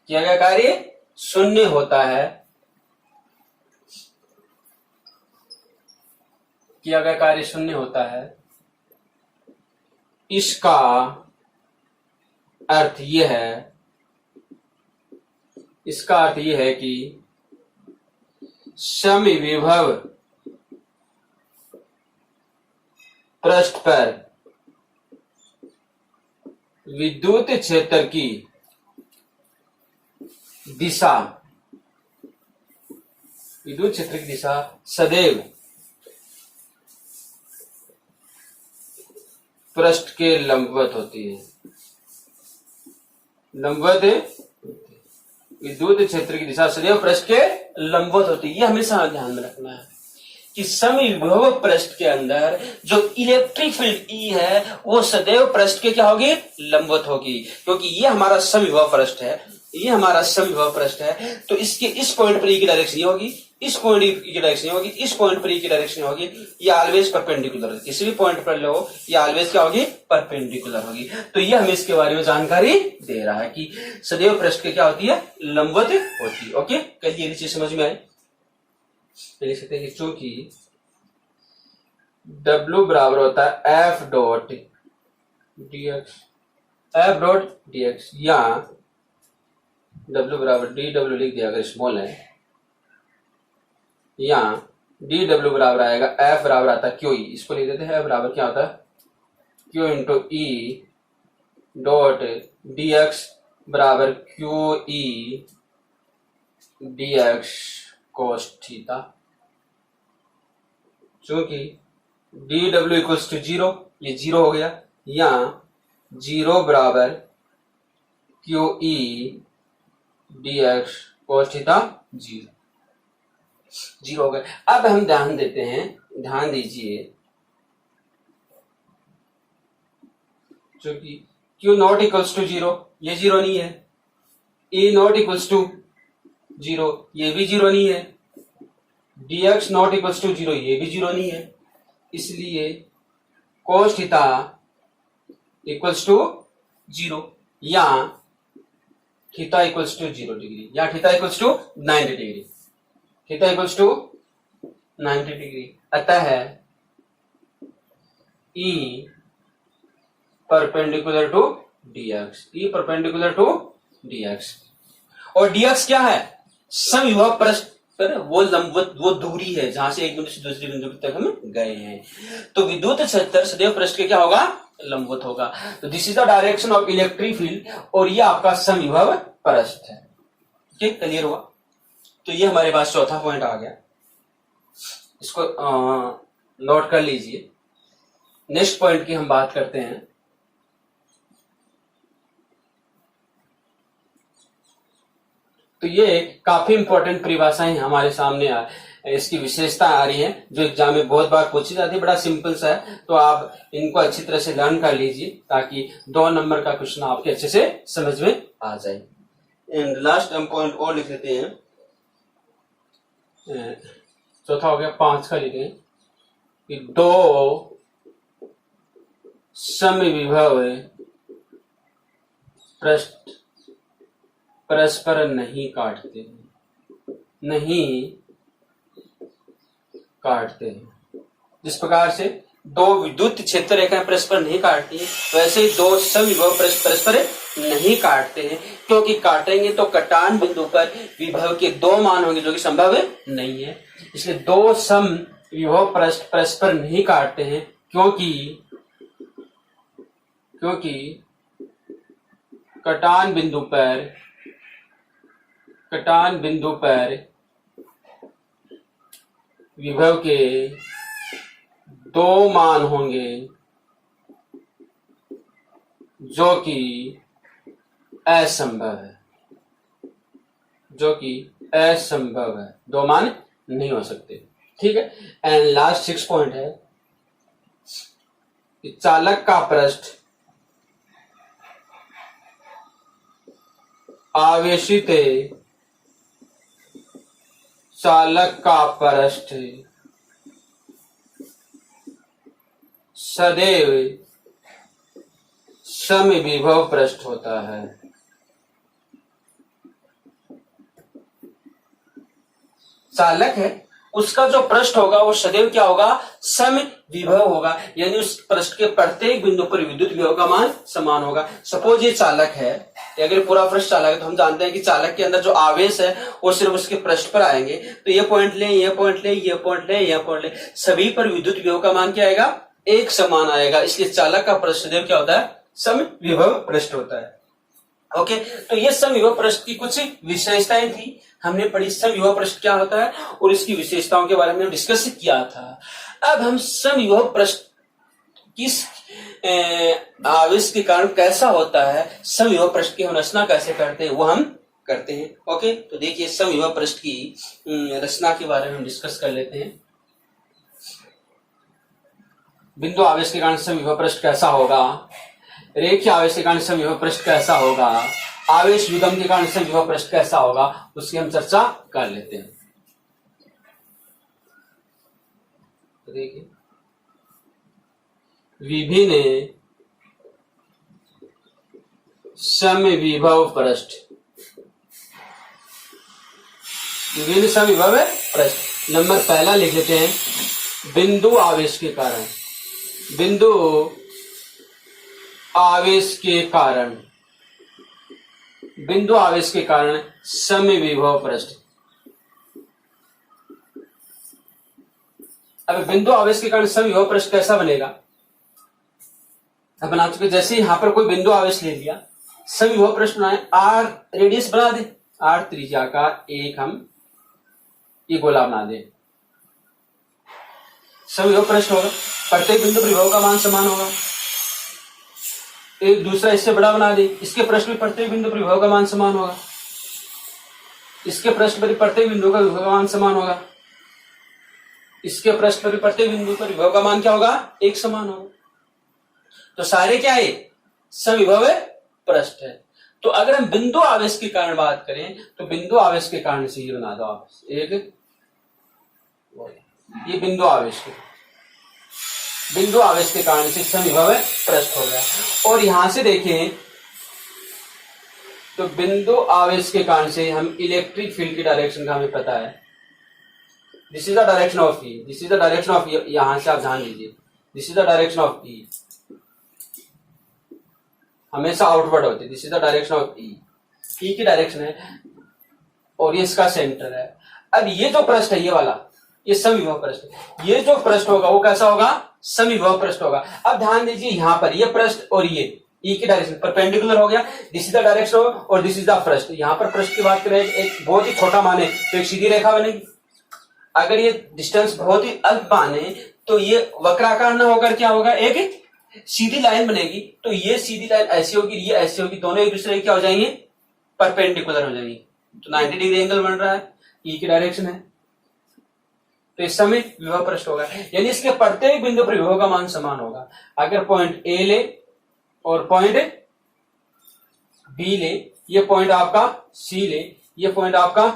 S1: किया गया कार्य शून्य होता है। किया गया कार्य शून्य होता है। इसका अर्थ यह है, इसका अर्थ यह है कि समविभव पृष्ठ पर विद्युत क्षेत्र की दिशा, विद्युत क्षेत्र की दिशा सदैव पृष्ठ के लंबवत होती है। लंबवत विद्युत क्षेत्र की दिशा सदैव पृष्ठ के लंबवत होती है। ये हमेशा ध्यान में रखना है कि समविभव पृष्ठ के अंदर जो इलेक्ट्रिक फील्ड ई है वो सदैव पृष्ठ के क्या होगी, लंबवत होगी, क्योंकि ये हमारा समविभव पृष्ठ है, ये हमारा समविभव पृष्ठ है। तो इसके इस पॉइंट पर ई की डायरेक्शन ये होगी, इस पॉइंट की डायरेक्शन होगी, इस पॉइंट पर ई की डायरेक्शन होगी, ये ऑलवेज परपेंडिकुलर है। किसी भी पॉइंट पर लो ये ऑलवेज क्या होगी, परपेंडिकुलर होगी। तो ये हमें इसके बारे में जानकारी दे रहा है कि सदैव पृष्ठ के क्या होती है, लंबवत होती है। ओके, कल ये चीज समझ में आई। लिख सकते हैं चूंकि W बराबर होता है F डॉट dx या W बराबर dw लिख दिया अगर स्मॉल है, या dw बराबर आएगा F बराबर आता है QE, इसको लिख देते हैं F बराबर क्या होता है Q into E dot dx बराबर QE dx कोस थीटा। चूंकि dw इक्वल्स टू 0, ये 0 हो गया, या 0 बराबर QE dx कोस थीटा 0 हो गया। अब हम ध्यान देते हैं, ध्यान दीजिए, चूंकि Q नॉट इक्वल्स टू 0, ये 0 नहीं है, E नॉट इक्वल्स टू 0, ये भी 0 नहीं है, dx नॉट इक्वल्स टू 0, ये भी 0 नहीं है, इसलिए cos थीटा इक्वल्स टू 0 या थीटा इक्वल्स टू 0 डिग्री या theta equals to 90 degree, theta equals to 90 degree. अतः E perpendicular to dx, E perpendicular to dx, और dx क्या है, समविभव पृष्ठ पर वो लंबवत, वो दूरी है जहां से एक बिंदु से दूसरे बिंदु तक हम गए हैं। तो विद्युत क्षेत्र सदैव पृष्ठ के क्या होगा, लंबवत होगा। तो this is the direction of electric field, और ये आपका समविभव पृष्ठ है। ठीक, क्लियर हुआ। तो ये हमारे पास चौथा पॉइंट आ गया, इसको नोट कर लीजिए। नेक्स्ट पॉइंट की हम बात करते हैं। तो ये काफी इंपॉर्टेंट परिभाषाएं हमारे सामने इसकी विशेषता आ रही है जो एग्जाम में बहुत बार पूछी जाती है। बड़ा सिंपल सा है, तो आप इनको अच्छी तरह से लर्न कर लीजिए ताकि 2 नंबर का क्वेश्चन आपके अच्छे से समझ में आ जाए। एंड लास्ट हम पॉइंट और लिख लेते हैं, चौथा हो गया, 5 का लिखें कि 2 समविभव पृष्ठ परस्पर नहीं काटते हैं। जिस प्रकार से 2 विद्युत क्षेत्र रेखाएं परस्पर नहीं काटती हैं, वैसे ही 2 समविभव पृष्ठ परस्पर नहीं काटते हैं, क्योंकि काटेंगे तो कटान बिंदु पर विभव के 2 मान होंगे जो कि संभव नहीं है। इसलिए 2 समविभव पृष्ठ परस्पर नहीं काटते हैं, क्योंकि कटान बिंदु पर विभव के 2 मान होंगे जो कि असंभव है, 2 मान नहीं हो सकते। ठीक है। एंड लास्ट 6 पॉइंट है कि चालक का पृष्ठ आवेशित चालक का पृष्ठ सदैव समविभव पृष्ठ होता है। चालक है, उसका जो पृष्ठ होगा वो सदैव क्या होगा, समविभव होगा, यानी उस पृष्ठ के प्रत्येक बिंदु पर विद्युत विभव का मान समान होगा। सपोज ये चालक है, अगर पूरा पृष्ठ चालक है तो हम जानते हैं कि चालक के अंदर जो आवेश है वो सिर्फ उसके पृष्ठ पर आएंगे। तो ये पॉइंट ले, ये पॉइंट ले, ये पॉइंट ले, ये पॉइंट ले, सभी पर विद्युत विभव का मान क्या आएगा, एक समान आएगा। इसलिए चालक का पृष्ठ सदैव क्या होता है, समविभव पृष्ठ होता है। ओके, तो ये समविभव पृष्ठ की कुछ विशेषताएं थी, हमने पढ़ी समविभव पृष्ठ क्या होता है और इसकी विशेषताओं के बारे में डिस्कस किया था। अब हम समविभव पृष्ठ किस आवेश के कारण कैसा होता है, समविभव पृष्ठ की हम रचना कैसे करते हैं वो हम करते हैं। ओके, तो देखिए समविभव पृष्ठ की रचना के बारे में हम डिस्कस कर लेते हैं। बिंदु आवेश के कारण समविभव पृष्ठ कैसा होगा, रेखीय आवेश के कारण समविभव पृष्ठ कैसा होगा, आवेश युग्म के कारण समविभव पृष्ठ कैसा होगा, उसकी हम चर्चा कर लेते हैं। तो देखिए विभिन्न समविभव पृष्ठ, विभिन्न समविभव पृष्ठ। नंबर पहला लिख लेते हैं, बिंदु आवेश के कारण, बिंदु आवेश के कारण, बिंदु आवेश के कारण समविभव पृष्ठ। अब बिंदु आवेश के कारण समविभव पृष्ठ कैसा बनेगा, अब बना चुके। जैसे यहां पर कोई बिंदु आवेश ले लिया, समविभव पृष्ठ बनाए, आर रेडियस बना दे, आर त्रिज्या का एक हम ये गोला बना दे, समविभव पृष्ठ होगा। प्रत्येक बिंदु पर विभव का मान समान होगा। एक दूसरा इससे बड़ा बना दे, इसके पृष्ठ में प्रत्येक बिंदु पर विभव का मान समान होगा, इसके पृष्ठ पर प्रत्येक बिंदु का विभव का मान समान होगा, इसके पृष्ठ पर प्रत्येक बिंदु पर विभव का मान क्या होगा, एक समान होगा। तो सारे क्या है, समविभव पृष्ठ है। तो अगर हम बिंदु आवेश के कारण बात करें तो बिंदु आवेश के कारण से ये बना दो आप एक, ये बिंदु आवेश के, बिंदु आवेश के कारण से समविभव पृष्ठ हो गया। और यहां से देखें तो बिंदु आवेश के कारण से हम इलेक्ट्रिक फील्ड की डायरेक्शन का हमें पता है, this is the direction of E, this is the direction of, यहां से आप ध्यान दीजिए, this is the direction of E, हमेशा आउटवर्ड होती है, this is the direction of E, E की डायरेक्शन है और ये इसका सेंटर है। अब ये जो पृष्ठ है ये वाला, ये समविभव पृष्ठ, ये जो पृष्ठ होगा वो कैसा होगा, समविभव पृष्ठ होगा। अब ध्यान दीजिए यहां पर ये पृष्ठ और ये ई की डायरेक्शन परपेंडिकुलर हो गया, दिस इज द डायरेक्शन और दिस इज द पृष्ठ। यहां पर पृष्ठ की बात करें, एक बहुत ही छोटा माने तो एक सीधी रेखा बनेगी, अगर ये डिस्टेंस बहुत ही अल्प माने तो ये वक्राकार न होकर क्या होगा, एक सीधी लाइन बनेगी। तो ये सीधी लाइन ऐसी होगी, ये ऐसी होगी, दोनों एक दूसरे के क्या हो जाएंगे, परपेंडिकुलर हो जाएंगे। तो 90 डिग्री एंगल बन रहा है, ई की डायरेक्शन है, तो इस समय विभव पृष्ठ होगा, यानी इसके प्रत्येक बिंदु पर विभव का मान समान होगा। अगर पॉइंट ए ले और पॉइंट बी ले, ये पॉइंट आपका सी ले, ये पॉइंट आपका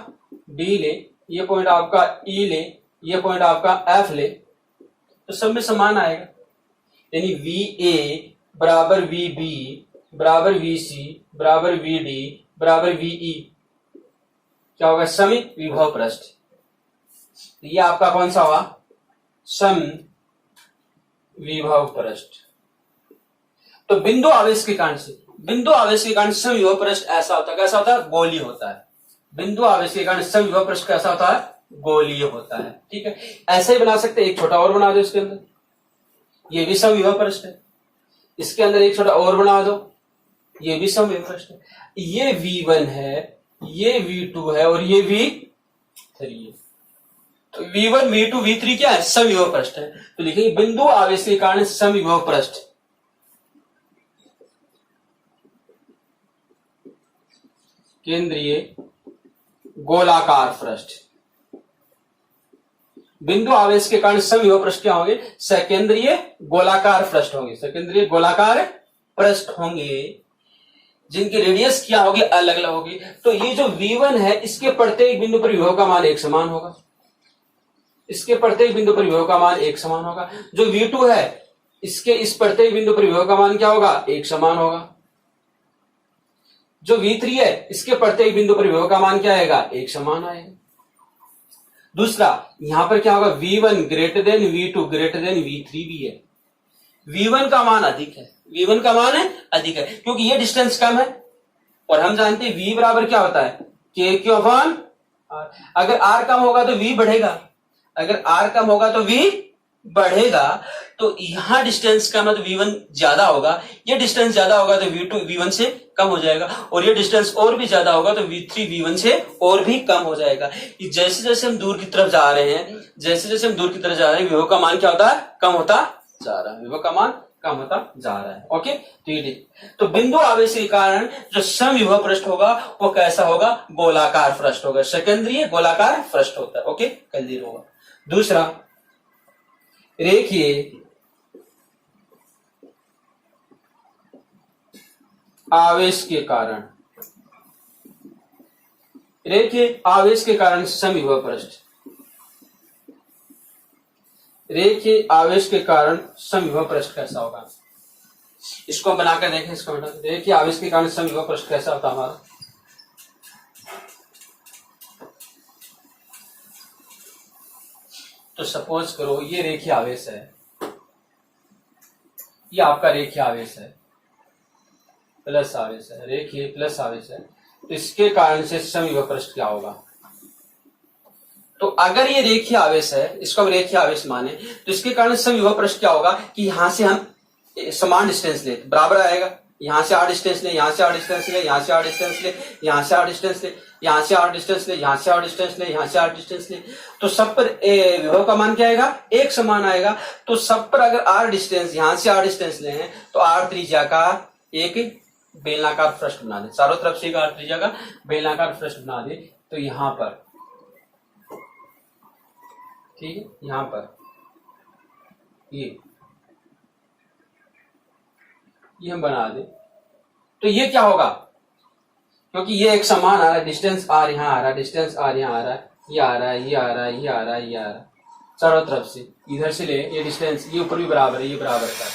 S1: डी ले, ये पॉइंट आपका ई ले, ये पॉइंट आपका एफ ले, तो सब में समान आएगा। यानी वी ए बराबर वी बी बराबर वी सी बराबर वी डी बराबर वी ई, क्या होगा, सम विभव पृष्ठ। ये आपका कौन सा हुआ, सम विभव पृष्ठ। तो बिंदु आवेश के कारण से, बिंदु आवेश के कारण सम विभव पृष्ठ ऐसा होता है, कैसा होता है, गोलीय होता है। बिंदु आवेश के कारण सम विभव पृष्ठ कैसा होता है, गोलीय होता है। ठीक है, ऐसे ही बना सकते, एक छोटा और बना दो इसके अंदर, ये भी समविभव पृष्ठ है, इसके अंदर एक छोटा और बना दो, ये भी समविभव पृष्ठ है। ये V1 है, ये V2 है और ये V3 है। तो V1 V2 V3 क्या है, समविभव पृष्ठ है। तो लिखेंगे बिंदु आवेश के कारण समविभव पृष्ठ, केंद्रीय गोलाकार पृष्ठ। बिंदु आवेश के कारण समविभव पृष्ठ क्या होंगे, सकेंद्रीय गोलाकार पृष्ठ होंगे, सकेंद्रीय गोलाकार पृष्ठ होंगे, जिनकी रेडियस क्या होगी, अलग अलग होगी। तो ये जो V1 है इसके प्रत्येक बिंदु पर विभव का मान एक समान होगा, इसके प्रत्येक बिंदु पर विभव का मान एक समान होगा। जो V2 है इसके इस प्रत्येक बिंदु पर विभव का मान क्या होगा, एक समान होगा। जो V3 है इसके प्रत्येक बिंदु पर विभव का मान क्या आएगा, एक समान आएगा। दूसरा यहां पर क्या होगा, V1 greater than V2 greater than V3 भी है। V1 का मान अधिक है, V1 का मान है अधिक है, क्योंकि ये डिस्टेंस कम है और हम जानते हैं V बराबर क्या होता है, K/R। अगर R कम होगा तो V बढ़ेगा, अगर R कम होगा तो V बढ़ेगा। तो यहां डिस्टेंस कम है तो V1 ज्यादा होगा, ये डिस्टेंस ज्यादा होगा तो V2 V1 से कम हो जाएगा, और ये डिस्टेंस और भी ज्यादा होगा तो V3 V1 से और भी कम हो जाएगा। जैसे जैसे हम दूर की तरफ जा रहे हैं, जैसे जैसे हम दूर की तरफ जा रहे हैं, विभव का मान क्या होता है, कम होता जा रहा है, विभव का मान कम होता जा रहा है। ओके, तो बिंदु आवेश के कारण जो समविभव पृष्ठ होगा वो कैसा होगा, गोलाकार पृष्ठ होगा, सेकेंडरी गोलाकार पृष्ठ होता है। ओके, क्लियर होगा। दूसरा, रेखीय आवेश के कारण, रेखीय आवेश के कारण समविभव पृष्ठ, रेखीय आवेश के कारण समविभव पृष्ठ कैसा होगा, इसको बनाकर देखें। इसको रेखीय आवेश के कारण समविभव पृष्ठ कैसा होता हमारा, तो सपोज करो ये रेखीय आवेश है, ये आपका रेखीय आवेश है, प्लस आवेश है, रेखीय प्लस आवेश है, तो इसके कारण से समविभव पृष्ठ क्या होगा। तो अगर ये रेखीय आवेश है, इसको हम रेखीय आवेश माने, तो इसके कारण समविभव पृष्ठ क्या होगा कि यहां से हम समान डिस्टेंस ले, बराबर आएगा, यहां से 8 डिस्टेंस ले, यहां से 8 डिस्टेंस ले, यहां से 8 डिस्टेंस ले, यहां से 8 डिस्टेंस ले, यहां से 8 डिस्टेंस ले, यहां से 8 डिस्टेंस ले, यहां से 8 डिस्टेंस ले, तो सब पर विभव का मान क्या आएगा, एक समान आएगा। तो सब पर अगर 8 डिस्टेंस, यहां से 8 डिस्टेंस ले हैं, तो 8 त्रिज्या का एक बेलनाकार पृष्ठ बना दे, चारों तरफ से 8 त्रिज्या का बेलनाकार पृष्ठ बना दे। तो यहां पर, ठीक है, यहां पर ये हम बना दे, तो ये क्या होगा, क्योंकि ये एक समान आ रहा है, डिस्टेंस आर यहाँ आ रहा है, डिस्टेंस आर यहाँ आ रहा है, ये आ रहा है, ये आ रहा है, ये आ रहा है, ये आ रहा है, चारों तरफ से इधर से ले, ये डिस्टेंस ये ऊपर भी बराबर है, ये बराबर का,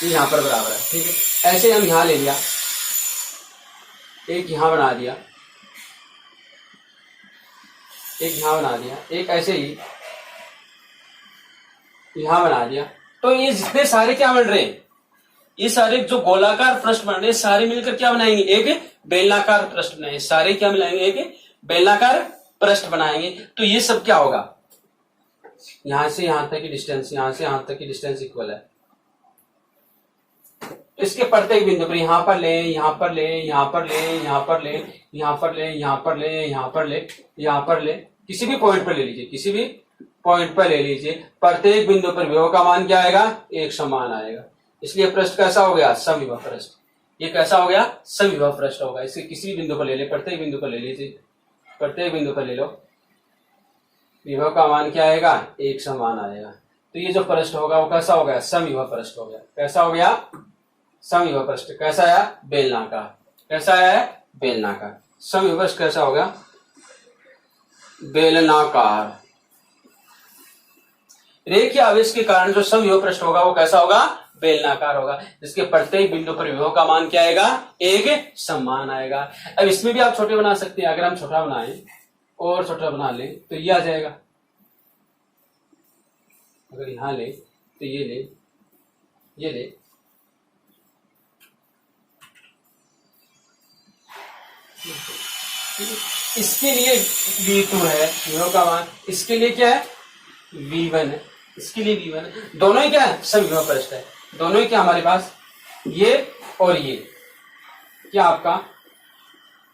S1: ये यहाँ पर बराबर है, ठीक है। ऐसे हम यहाँ ले लिया, एक यहाँ बना दिया, एक यहाँ बना दिया, एक ऐसे ही यहाँ बना दिया। तो ये जितने सारे क्या बन रहे हैं, ये सारे जो गोलाकार पृष्ठ बन रहे हैं, सारे मिलकर क्या बनाएंगे, एक बेलनाकार पृष्ठ बनाएंगे, सारे क्या मिलाएंगे, एक बेलनाकार पृष्ठ बनाएंगे। तो ये सब क्या होगा, यहां से यहां तक की डिस्टेंस, यहां से यहां तक की डिस्टेंस इक्वल है। इसके प्रत्येक बिंदु पर यहां पर ले, यहां पर ले, यहां पर ले, यहां पर ले, यहां पर ले, यहां पर ले, यहां पर ले, यहां पर ले, किसी भी पॉइंट पर ले लीजिए, किसी भी पॉइंट पर ले लीजिए, प्रत्येक बिंदु पर विभव का मान क्या आएगा, एक समान आएगा। इसलिए पृष्ठ कैसा हो गया, समविभव पृष्ठ। ये कैसा हो गया, समविभव पृष्ठ होगा। इसे किसी भी बिंदु पर ले ले, प्रत्येक बिंदु पर ले लीजिए, प्रत्येक बिंदु पर ले लो, विभव का मान क्या आएगा, एक समान आएगा। तो ये जो पृष्ठ होगा वो कैसा हो गया, समविभव पृष्ठ हो गया। कैसा हो गया, समविभव पृष्ठ। कैसा आया, बेलनाकार। कैसा आया है, बेलनाकार। समविभव पृष्ठ कैसा हो गया, बेलनाकार। रेखीय आवेश के कारण जो समविभव पृष्ठ होगा वो कैसा होगा, बेलनाकार होगा, जिसके प्रत्येक बिंदु पर विभव का मान क्या आएगा, एक समान आएगा। अब इसमें भी आप छोटे बना सकते हैं, अगर हम छोटा बनाएं और छोटा बना ले तो ये आ जाएगा। अगर यहां ले तो ये ले, ये ले, इसके लिए V2 है विभव का मान, इसके लिए क्या है, V1 है, इसके लिए V1 है। दोनों ही क्या है, समविभव पृष्ठ है। दोनों ही क्या हमारे पास, ये और ये क्या आपका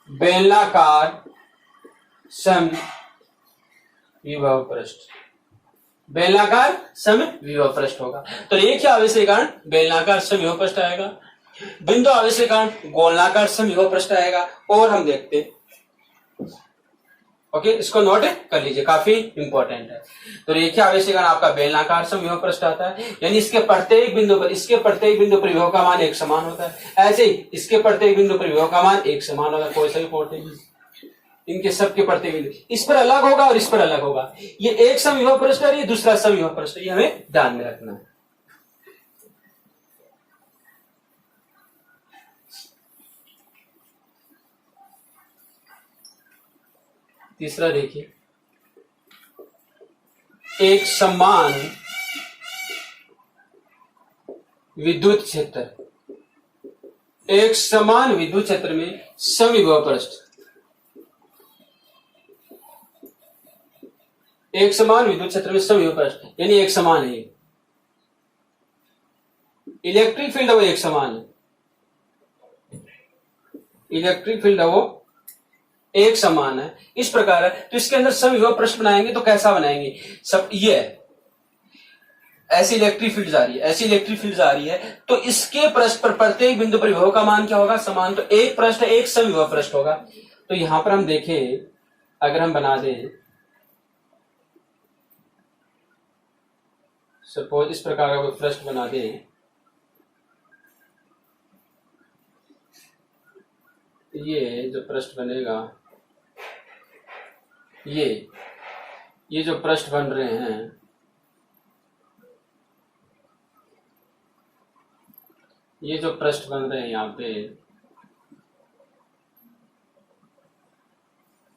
S1: बेलनाकार समविभव पृष्ठ, बेलनाकार समविभव पृष्ठ होगा। तो रेखीय आवेश के कारण बेलनाकार समविभव पृष्ठ आएगा, बिंदु आवेश के कारण गोलाकार समविभव पृष्ठ आएगा। और हम देखते, ओके, इसको नोट कर लीजिए, काफी इंपॉर्टेंट है। तो रेखीय आवेश के कारण आपका बेलनाकार समविभव पृष्ठ आता है, यानी इसके प्रत्येक बिंदु पर, इसके प्रत्येक बिंदु पर विभव का मान एक समान होता है। ऐसे ही इसके प्रत्येक बिंदु पर विभव का मान एक समान होगा, कोई सा भी पोर्ट नहीं, इनके सबके प्रत्येक बिंदु इस पर अलग होगा और इस पर अलग होगा। ये एक समविभव पृष्ठ है, ये दूसरा समविभव पृष्ठ है, ये हमें ध्यान में रखना है। तीसरा देखिए, एक समान विद्युत क्षेत्र, एक समान विद्युत क्षेत्र में समविभव पृष्ठ, एक समान विद्युत क्षेत्र में समविभव पृष्ठ, यानी एक समान है। इलेक्ट्रिक फील्ड है वो एक समान है, इलेक्ट्रिक फील्ड है वो एक समान है, इस प्रकार है। तो इसके अंदर समविभव पृष्ठ बनाएंगे तो कैसा बनाएंगे, सब ये ऐसी इलेक्ट्रिक फील्ड जा रही है, ऐसी इलेक्ट्रिक फील्ड जा रही है, तो इसके पृष्ठ पर प्रत्येक बिंदु पर विभव का मान क्या होगा? समान। तो एक पृष्ठ एक समविभव पृष्ठ होगा। तो यहां पर हम देखें, अगर हम बना दें सपोज इस प्रकार का कोई पृष्ठ बना दें, ये जो पृष्ठ बनेगा, ये जो पृष्ठ बन रहे हैं, ये जो पृष्ठ बन रहे हैं यहाँ पे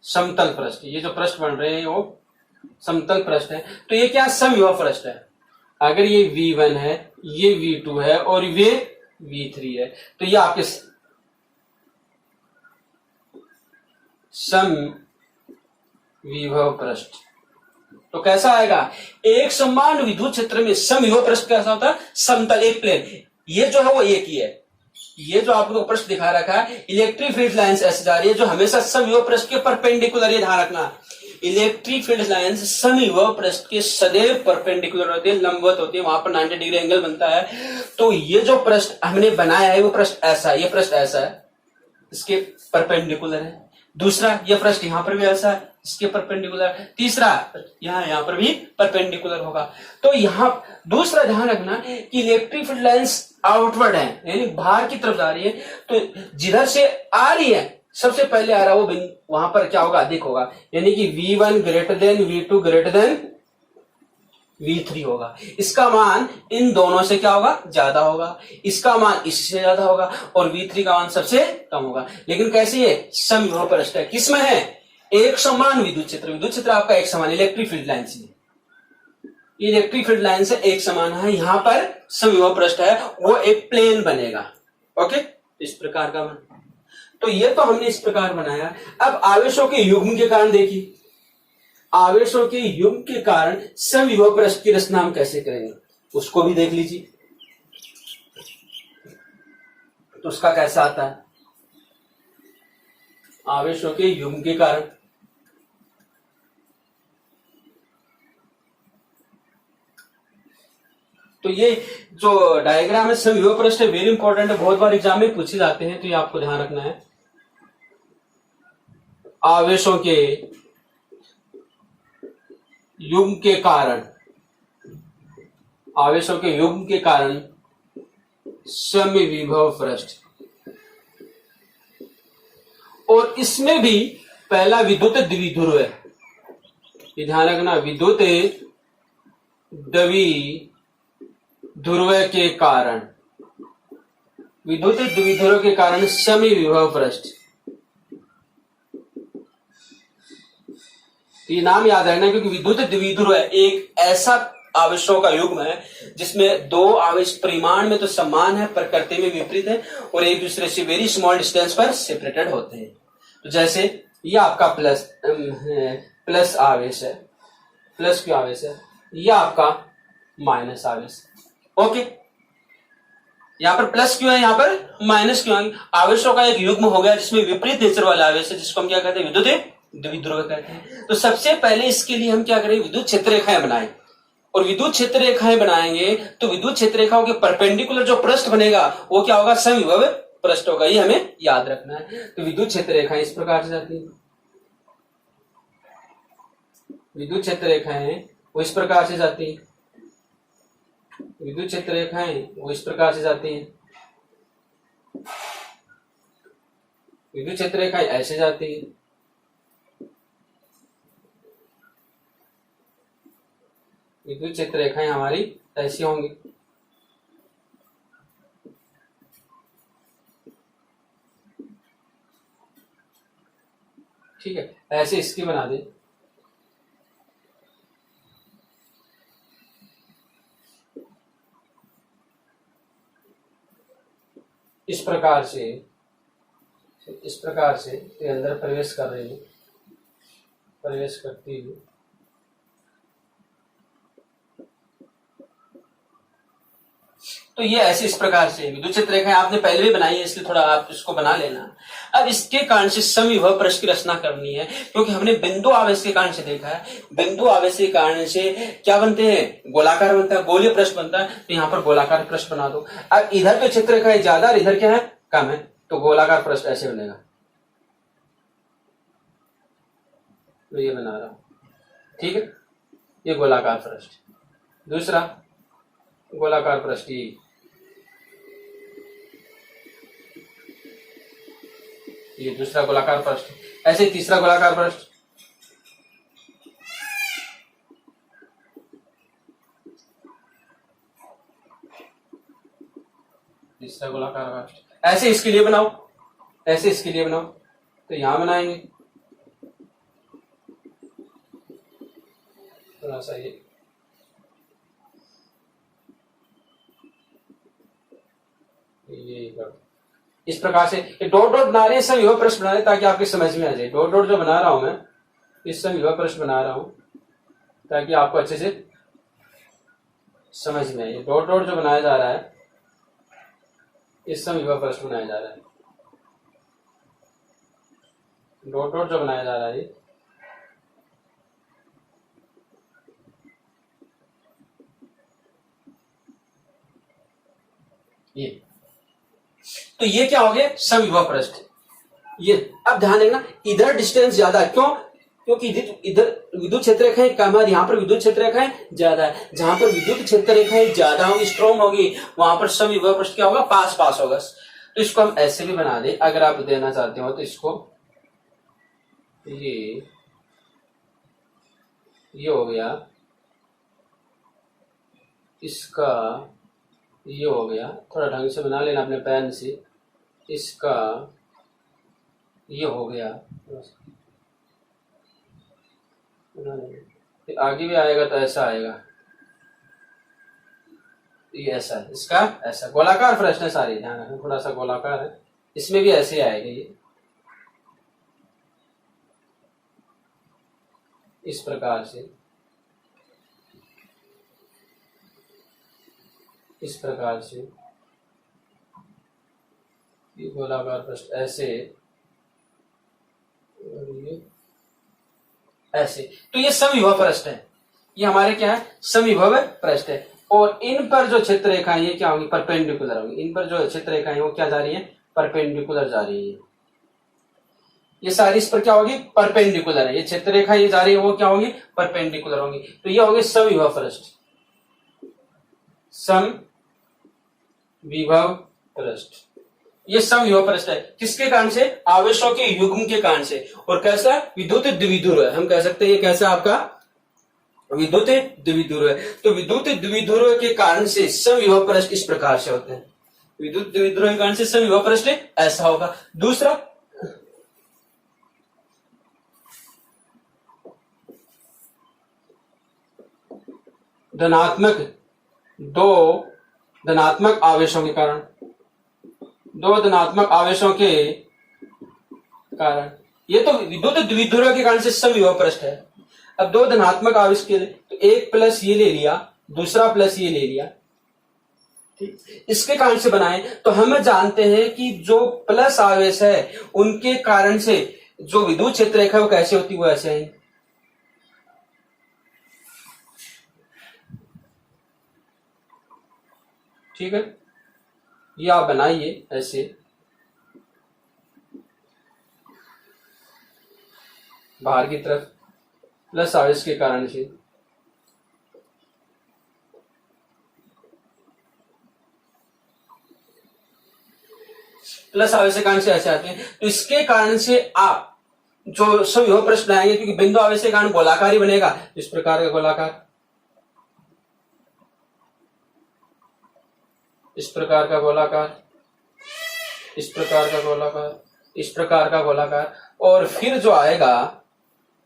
S1: समतल पृष्ठ, ये जो पृष्ठ बन रहे हैं वो समतल पृष्ठ है। तो ये क्या? समविभव पृष्ठ है। अगर ये V1 है, ये V2 है और ये V3 है, तो ये आपके समविभव पृष्ठ। तो कैसा आएगा? एक समान विद्युत क्षेत्र में समविभव पृष्ठ कैसा होता है? समतल, एक प्लेन। ये जो है वो एक ही है। ये जो आपको पृष्ठ दिखा रखा है, इलेक्ट्रिक फील्ड लाइंस ऐसे जा रही है जो हमेशा समविभव पृष्ठ के परपेंडिकुलर, ये ध्यान रखना, इलेक्ट्रिक फील्ड लाइंस समविभव पृष्ठ के सदैव परपेंडिकुलर होती है, लंबवत होती है, वहां पर 90 डिग्री एंगल बनता है। तो ये जो पृष्ठ हमने बनाया है वो पृष्ठ ऐसा है, ये पृष्ठ ऐसा है, इसके परपेंडिकुलर है। दूसरा, ये पृष्ठ यहां पर भी ऐसा है, इसके परपेंडिकुलर। तीसरा, यहां पर भी परपेंडिकुलर होगा। तो यहां दूसरा ध्यान रखना कि इलेक्ट्रिक फील्ड लाइंस आउटवर्ड है, यानी बाहर की तरफ जा रही है। तो जिधर से आ रही है, सबसे पहले आ रहा वो वहां पर क्या होगा? अधिक होगा, यानी कि V1 greater than V2 greater than V3 होगा। इसका मान इन दोनों से क्या होगा? ज्यादा होगा। इसका मान इससे ज्यादा होगा और V3 का मान सबसे कम होगा। लेकिन कैसे? ये समविभव पृष्ठ है। किसमें है? एक समान विद्युत क्षेत्र। विद्युत क्षेत्र आपका एक समान, इलेक्ट्रिक फील्ड लाइन से, इलेक्ट्रिक फील्ड लाइन से एक समान है। यहां पर समविभव पृष्ठ है, वो एक प्लेन बनेगा। ओके, इस प्रकार का बन। तो ये तो हमने इस प्रकार बनाया। अब आवेशों के युग्म के कारण देखिए, आवेशों के युग्म के कारण समविभव पृष्ठ की रचना हम कैसे करेंगे उसको भी देख लीजिए। तो उसका कैसा आता है? आवेशों के युग्म के कारण, तो ये जो डायग्राम है समविभव पृष्ठ है, वेरी इंपॉर्टेंट है, बहुत बार एग्जाम में पूछे जाते हैं, तो ये आपको ध्यान रखना है। आवेशों के युग्म के कारण, आवेशों के युग्म के कारण समविभव पृष्ठ। और इसमें भी पहला विद्युत द्विध्रुव है, ये ध्यान रखना, विद्युत द्विध्रुव के कारण, विद्युत द्विध्रुव के कारण समविभव पृष्ठ। ये नाम याद रखना क्योंकि विद्युत द्विध्रुव है, एक ऐसा आवेशों का युग्म है जिसमें दो आवेश परिमाण में तो समान है, प्रकृति में विपरीत है और एक दूसरे से वेरी स्मॉल डिस्टेंस पर सेपरेटेड होते हैं। तो जैसे ये आपका प्लस आवेश है, प्लस क्यू आवेश है, यह आपका माइनस आवेश। ओके, यहां पर प्लस क्यों है, यहां पर माइनस क्यों है? आवेशों का एक युग्म हो गया जिसमें विपरीत नेचर वाला आवेश है, जिसको हम क्या कहते हैं? विद्युत द्विध्रुव कहते हैं। तो सबसे पहले इसके लिए हम क्या करें? विद्युत क्षेत्र रेखाएं बनाएं। और विद्युत क्षेत्र रेखाएं बनाएंगे तो विद्युत क्षेत्र रेखाओं के परपेंडिकुलर जो पृष्ठ बनेगा वो क्या होगा? समविभव पृष्ठ होगा। ये हमें याद रखना है। तो विद्युत क्षेत्र रेखाएं इस प्रकार से जाती है, विद्युत क्षेत्र रेखाएं वो इस प्रकार से जाती है, विद्युत क्षेत्र रेखाएं वो इस प्रकार से जाती है, विद्युत क्षेत्र रेखाएं ऐसे जाती है, विद्युत क्षेत्र रेखाएं हमारी ऐसी होंगी। ठीक है, ऐसे इसकी बना दे। इस प्रकार से ये अंदर प्रवेश कर रही है, प्रवेश करती है। तो ये ऐसे इस प्रकार से विद्युत क्षेत्र रेखाएं आपने पहले भी बनाई है, इसलिए थोड़ा आप इसको बना लेना। अब इसके कारण से समविभव पृष्ठ की रचना करनी है, क्योंकि हमने बिंदु आवेश के कारण से देखा है, बिंदु आवेश के कारण से क्या बनते हैं, गोलाकार बनता है, गोलीय पृष्ठ बनता है। तो यहाँ पर गोलाकार पृष्ठ बना दो। अब इधर तो क्षेत्र रेखा ज्यादा और इधर क्या है, कम है, तो गोलाकार पृष्ठ ऐसे बनेगा। तो ये बना रहा हूं, ठीक है, ये गोलाकार पृष्ठ। दूसरा गोलाकार पृष्ठ, ये दूसरा गोलाकार पृष्ठ। ऐसे तीसरा गोलाकार पृष्ठ, तीसरा गोलाकार पृष्ठ। ऐसे इसके लिए बनाओ, ऐसे इसके लिए बनाओ। तो यहां बनाएंगे थोड़ा सा, ये इस प्रकार से डॉट डॉट बना रहे हैं, समविभव पृष्ठ बना रहे हैं ताकि आपके समझ में आ जाए। डॉट डॉट जो बना रहा हूं मैं, इस समविभव पृष्ठ बना रहा हूं ताकि आपको अच्छे से समझ में आए। डॉट डॉट जो बनाया जा रहा है, इस समविभव पृष्ठ बनाया जा रहा है। डॉट डॉट जो बनाया जा रहा है, ये तो ये क्या हो गया, समविभव पृष्ठ। ये अब ध्यान देना, इधर डिस्टेंस ज्यादा है, क्यों, क्योंकि इधर विद्युत क्षेत्र रेखाएं कम है, यहाँ पर विद्युत क्षेत्र रेखाएं ज्यादा है। जहां पर विद्युत क्षेत्र रेखाएं ज्यादा होगी, स्ट्रॉन्ग होगी, वहां पर समविभव पृष्ठ क्या होगा, पास पास होगा। तो इसको हम ऐसे भी बना दे, अगर आप देना चाहते हो तो इसको ये हो गया, इसका ये हो गया, थोड़ा ढंग से बना लेना अपने पेन से। इसका ये हो गया, फिर आगे भी आएगा तो ऐसा आएगा, ये ऐसा है, इसका ऐसा गोलाकार प्रश्न है सारे, ध्यान रखना थोड़ा सा गोलाकार है, इसमें भी ऐसे आएगा, ये इस प्रकार से, इस प्रकार से ये गोलाकार पृष्ठ ऐसे और ये ऐसे। तो ये समविभव पृष्ठ है, ये हमारे क्या है, समविभव पृष्ठ है। और इन पर जो क्षेत्र रेखाएं ये क्या होंगी, परपेंडिकुलर होंगी। इन पर जो क्षेत्र रेखाएं वो क्या जा रही है, परपेंडिकुलर जा रही है। ये सारी इस पर क्या होगी, परपेंडिकुलर है। ये क्षेत्र रेखा ये जा रही है वो क्या होगी, परपेंडिकुलर होंगी। तो ये होंगे समविभव पृष्ठ, समविभव पृष्ठ। ये समविभव पृष्ठ है किसके कारण से, आवेशों के युग्म के कारण से। और कैसा, विद्युत द्विध्रुव है, हम कह सकते हैं ये कैसा आपका विद्युत द्विध्रुव है। तो विद्युत द्विध्रुव के कारण से समविभव पृष्ठ इस प्रकार से होते हैं। विद्युत द्विध्रुव के कारण से समविभव पृष्ठ ऐसा होगा। दूसरा धनात्मक, दो धनात्मक आवेशों के कारण, दो धनात्मक आवेशों के कारण, ये तो विद्युत द्विध्रुव के कारण से समविभव पृष्ठ है। अब दो धनात्मक आवेश के, तो एक प्लस ये ले लिया, दूसरा प्लस ये ले लिया, ठीक, इसके कारण से बनाए। तो हम जानते हैं कि जो प्लस आवेश है उनके कारण से जो विद्युत क्षेत्र रेखा वो कैसे होती, वो ऐसे है। ठीक है, ये आप बनाइए ऐसे, बाहर की तरफ प्लस आवेश के कारण से, प्लस आवेश के कारण से ऐसे आते हैं। तो इसके कारण से आप जो समविभव पृष्ठ बनाएंगे, क्योंकि बिंदु आवेश के कारण गोलाकार ही बनेगा, इस प्रकार का गोलाकार, इस प्रकार का गोलाकार, इस प्रकार का गोलाकार, इस प्रकार का गोलाकार, और फिर जो आएगा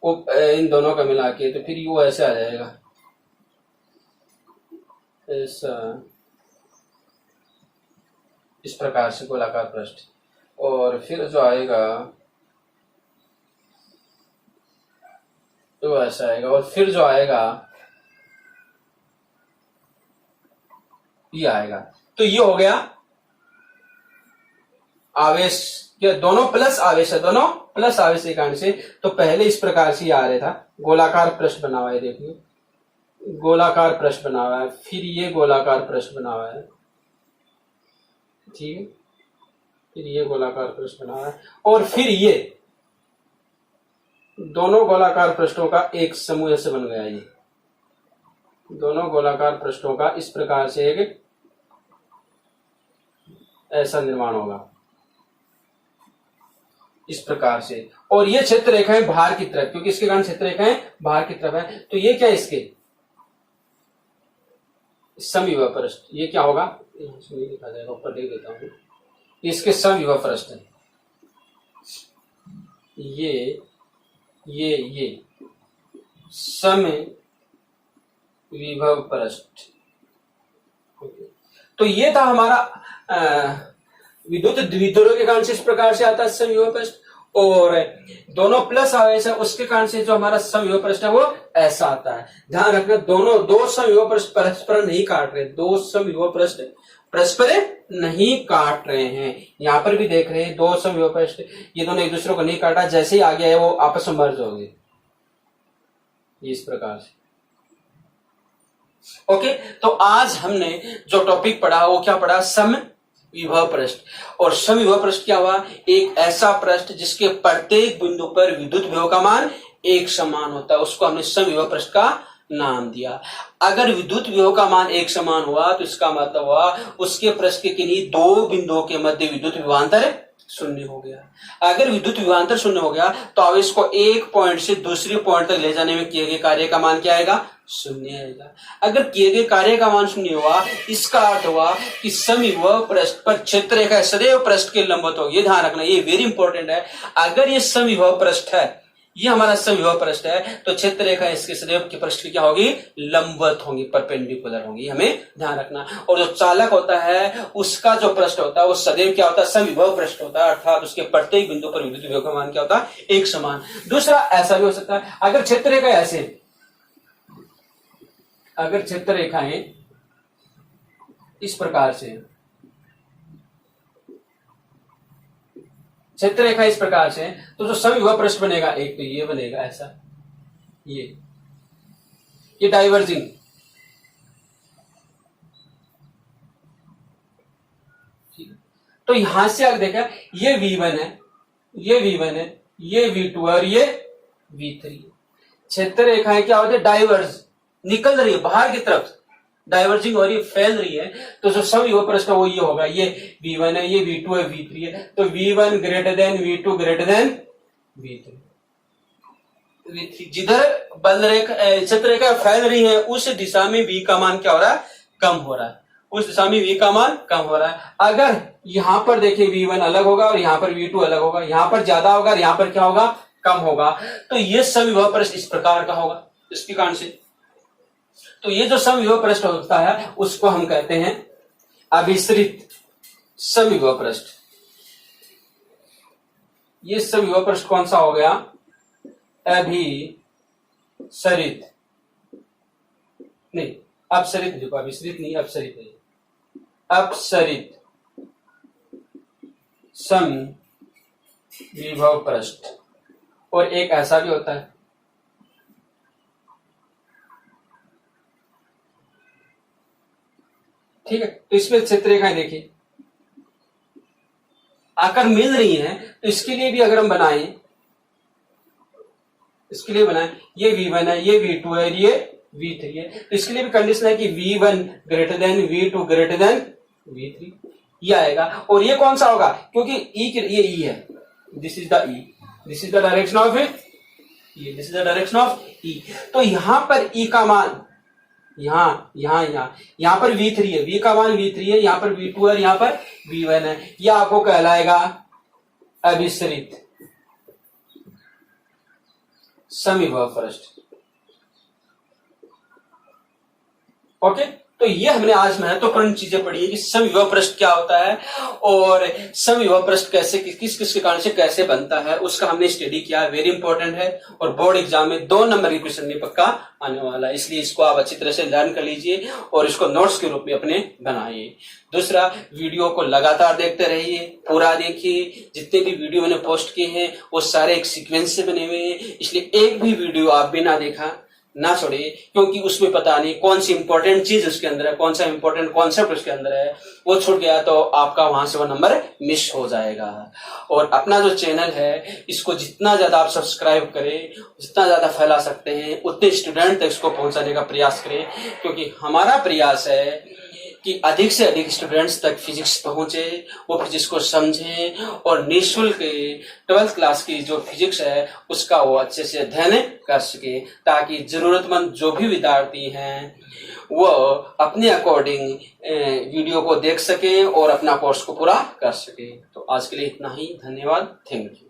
S1: वो इन दोनों का मिला के, तो फिर वो ऐसे आ जाएगा, ऐसा, इस प्रकार से गोलाकार पृष्ठ। और फिर जो आएगा तो ऐसा आएगा, और फिर जो आएगा ये आएगा। तो ये हो गया आवेश, क्या दोनों प्लस आवेश है, दोनों प्लस आवेश के कारण से। तो पहले इस प्रकार से आ रहा था, गोलाकार पृष्ठ बना हुआ है, देखिए गोलाकार पृष्ठ बना हुआ है, फिर ये गोलाकार पृष्ठ बना हुआ है, ठीक है, फिर ये गोलाकार पृष्ठ बना हुआ है, और फिर ये दोनों गोलाकार पृष्ठों का एक समूह ऐसे बन गया। ये दोनों गोलाकार पृष्ठों का इस प्रकार से एक ऐसा निर्माण होगा, इस प्रकार से। और ये क्षेत्र रेखाएं बाहर की तरफ, क्योंकि इसके कारण क्षेत्र रेखाएं बाहर की तरफ है, तो ये क्या इसके समविभव पृष्ठ, ये क्या होगा, नहीं लिखा जाएगा, ऊपर देख देता हूं, इसके समविभव पृष्ठ है, ये समविभव पृष्ठ। तो ये था हमारा विद्युत द्विध्रुव के कारण से इस प्रकार से आता है समविभव पृष्ठ, और दोनों प्लस आवेश है उसके कारण से जो हमारा समविभव पृष्ठ है वो ऐसा आता है। ध्यान रखना, दोनों दो समविभव पृष्ठ परस्पर नहीं काट रहे, दो समविभव पृष्ठ परस्पर नहीं काट रहे हैं। यहां पर भी देख रहे हैं दो समविभव पृष्ठ, ये दोनों एक दूसरे को नहीं काटा, जैसे ही आगे है वो आपस में मर्ज हो गए, इस प्रकार से। ओके, तो आज हमने जो टॉपिक पढ़ा वो क्या पढ़ा, समविभव पृष्ठ। और समविभव पृष्ठ क्या हुआ, एक ऐसा पृष्ठ जिसके प्रत्येक बिंदु पर विद्युत विभव का मान एक समान होता है, उसको हमने समविभव पृष्ठ का नाम दिया। अगर विद्युत विभव का मान एक समान हुआ तो इसका मतलब हुआ उसके पृष्ठ के किन्हीं दो बिंदुओं के मध्य विद्युत विभवांतर शून्य हो गया। अगर विद्युत विभवांतर शून्य हो गया तो आवेश को एक पॉइंट से दूसरे पॉइंट तक ले जाने में किए गए कार्य का मान क्या आएगा, शून्य आएगा। अगर किए गए कार्य का मान शून्य हुआ, इसका अर्थ हुआ कि समविभव पृष्ठ पर क्षेत्र रेखा सदैव पृष्ठ के लंबवत होगी। ये ध्यान रखना, ये वेरी इंपॉर्टेंट है। अगर ये समविभव पृष्ठ है, ये हमारा समविभव पृष्ठ है, तो क्षेत्र रेखा इसके सदैव के पृष्ठ की क्या होगी, लंबवत होंगी, परपेंडिकुलर होंगी, हमें ध्यान रखना। और जो चालक होता है उसका जो पृष्ठ होता है वो सदैव क्या होता है, समविभव पृष्ठ होता है, अर्थात उसके प्रत्येक बिंदु पर विद्युत विभव का मान क्या होता है, एक समान। दूसरा ऐसा भी हो सकता है, अगर क्षेत्र रेखा ऐसे, अगर क्षेत्र रेखाएं इस प्रकार से, क्षेत्र रेखा इस प्रकार से, तो जो समविभव पृष्ठ बनेगा एक तो ये बनेगा ऐसा, ये डाइवर्जिंग, तो यहां से अगर देखा ये V1 है, ये V1 है, ये V2 है और ये V3 है। क्षेत्र रेखाएं क्या होती है, डाइवर्ज, निकल रही है बाहर की तरफ, डाइवर्जिंग हो रही है, फैल रही है, तो जो समविभव पृष्ठ है वो ये होगा, ये V1 है, ये V2 है, V3 है, तो V1 greater than V2 greater than V3। जिधर बल रेखा क्षेत्र रेखा फैल रही है उस दिशा में V का मान क्या हो रहा है, कम हो रहा है, उस दिशा में V का मान कम हो रहा है। अगर यहां पर देखिए V1 अलग होगा और यहां पर V2 अलग होगा, यहां पर ज्यादा होगा और यहां पर क्या होगा, कम होगा, तो ये समविभव पृष्ठ इस प्रकार का होगा, इसके कारण से। तो ये जो समविभव पृष्ठ होता है उसको हम कहते हैं अभिसरित समविभव पृष्ठ। ये समविभव पृष्ठ कौन सा हो गया, अभिसरित, नहीं अपसरित, देखो अभिसरित नहीं अपसरित है, अपसरित समविभव पृष्ठ। और एक ऐसा भी होता है, ठीक है, तो इसमें क्षेत्र रेखाएं देखिए आकर मिल रही हैं, तो इसके लिए भी अगर हम बनाएं, इसके लिए बनाएं, ये V1 है, ये V2 है, ये V3 है, तो इसके लिए भी कंडीशन है कि V1 greater than V2 greater than V3, ये आएगा। और ये कौन सा होगा, क्योंकि ये E है, this is the E, this is the direction of this is the direction of E। तो यहां पर E का मान, यहां पर V3 है, V का मान V3 है, यहां पर V2 है, यहां पर V1 है, यह आपको कहलाएगा अभिसरित समविभव पृष्ठ। ओके, तो ये हमने आज महत्वपूर्ण चीजें पढ़ी है कि समविभव पृष्ठ क्या होता है और समविभव पृष्ठ कैसे किस किस के कारण से कैसे बनता है, उसका हमने स्टडी किया। वेरी इंपॉर्टेंट है और बोर्ड एग्जाम में 2 नंबर की क्वेश्चन में पक्का आने वाला है, इसलिए इसको आप अच्छी तरह से लर्न कर लीजिए और इसको नोट्स के रूप में अपने बनाइए। दूसरा, वीडियो को लगातार देखते रहिए, पूरा देखिए। जितने भी वीडियो मैंने पोस्ट किए हैं वो सारे एक सीक्वेंस से बने हुए हैं, इसलिए एक भी वीडियो आप बिना देखा ना छोड़े, क्योंकि उसमें पता नहीं कौन सी इंपॉर्टेंट चीज उसके अंदर है, कौन सा इंपॉर्टेंट कॉन्सेप्ट उसके अंदर है, वो छूट गया तो आपका वहां से वो नंबर मिस हो जाएगा। और अपना जो चैनल है इसको जितना ज्यादा आप सब्सक्राइब करें, जितना ज्यादा फैला सकते हैं, उतने स्टूडेंट तक इसको पहुंचाने का प्रयास करें, क्योंकि हमारा प्रयास है कि अधिक से अधिक स्टूडेंट्स तक फिजिक्स पहुंचे, वो फिजिक्स को समझें और निःशुल्क 12th क्लास की जो फिजिक्स है उसका वो अच्छे से अध्ययन कर सके, ताकि जरूरतमंद जो भी विद्यार्थी हैं वो अपने अकॉर्डिंग वीडियो को देख सके और अपना कोर्स को पूरा कर सके। तो आज के लिए इतना ही, धन्यवाद, थैंक यू।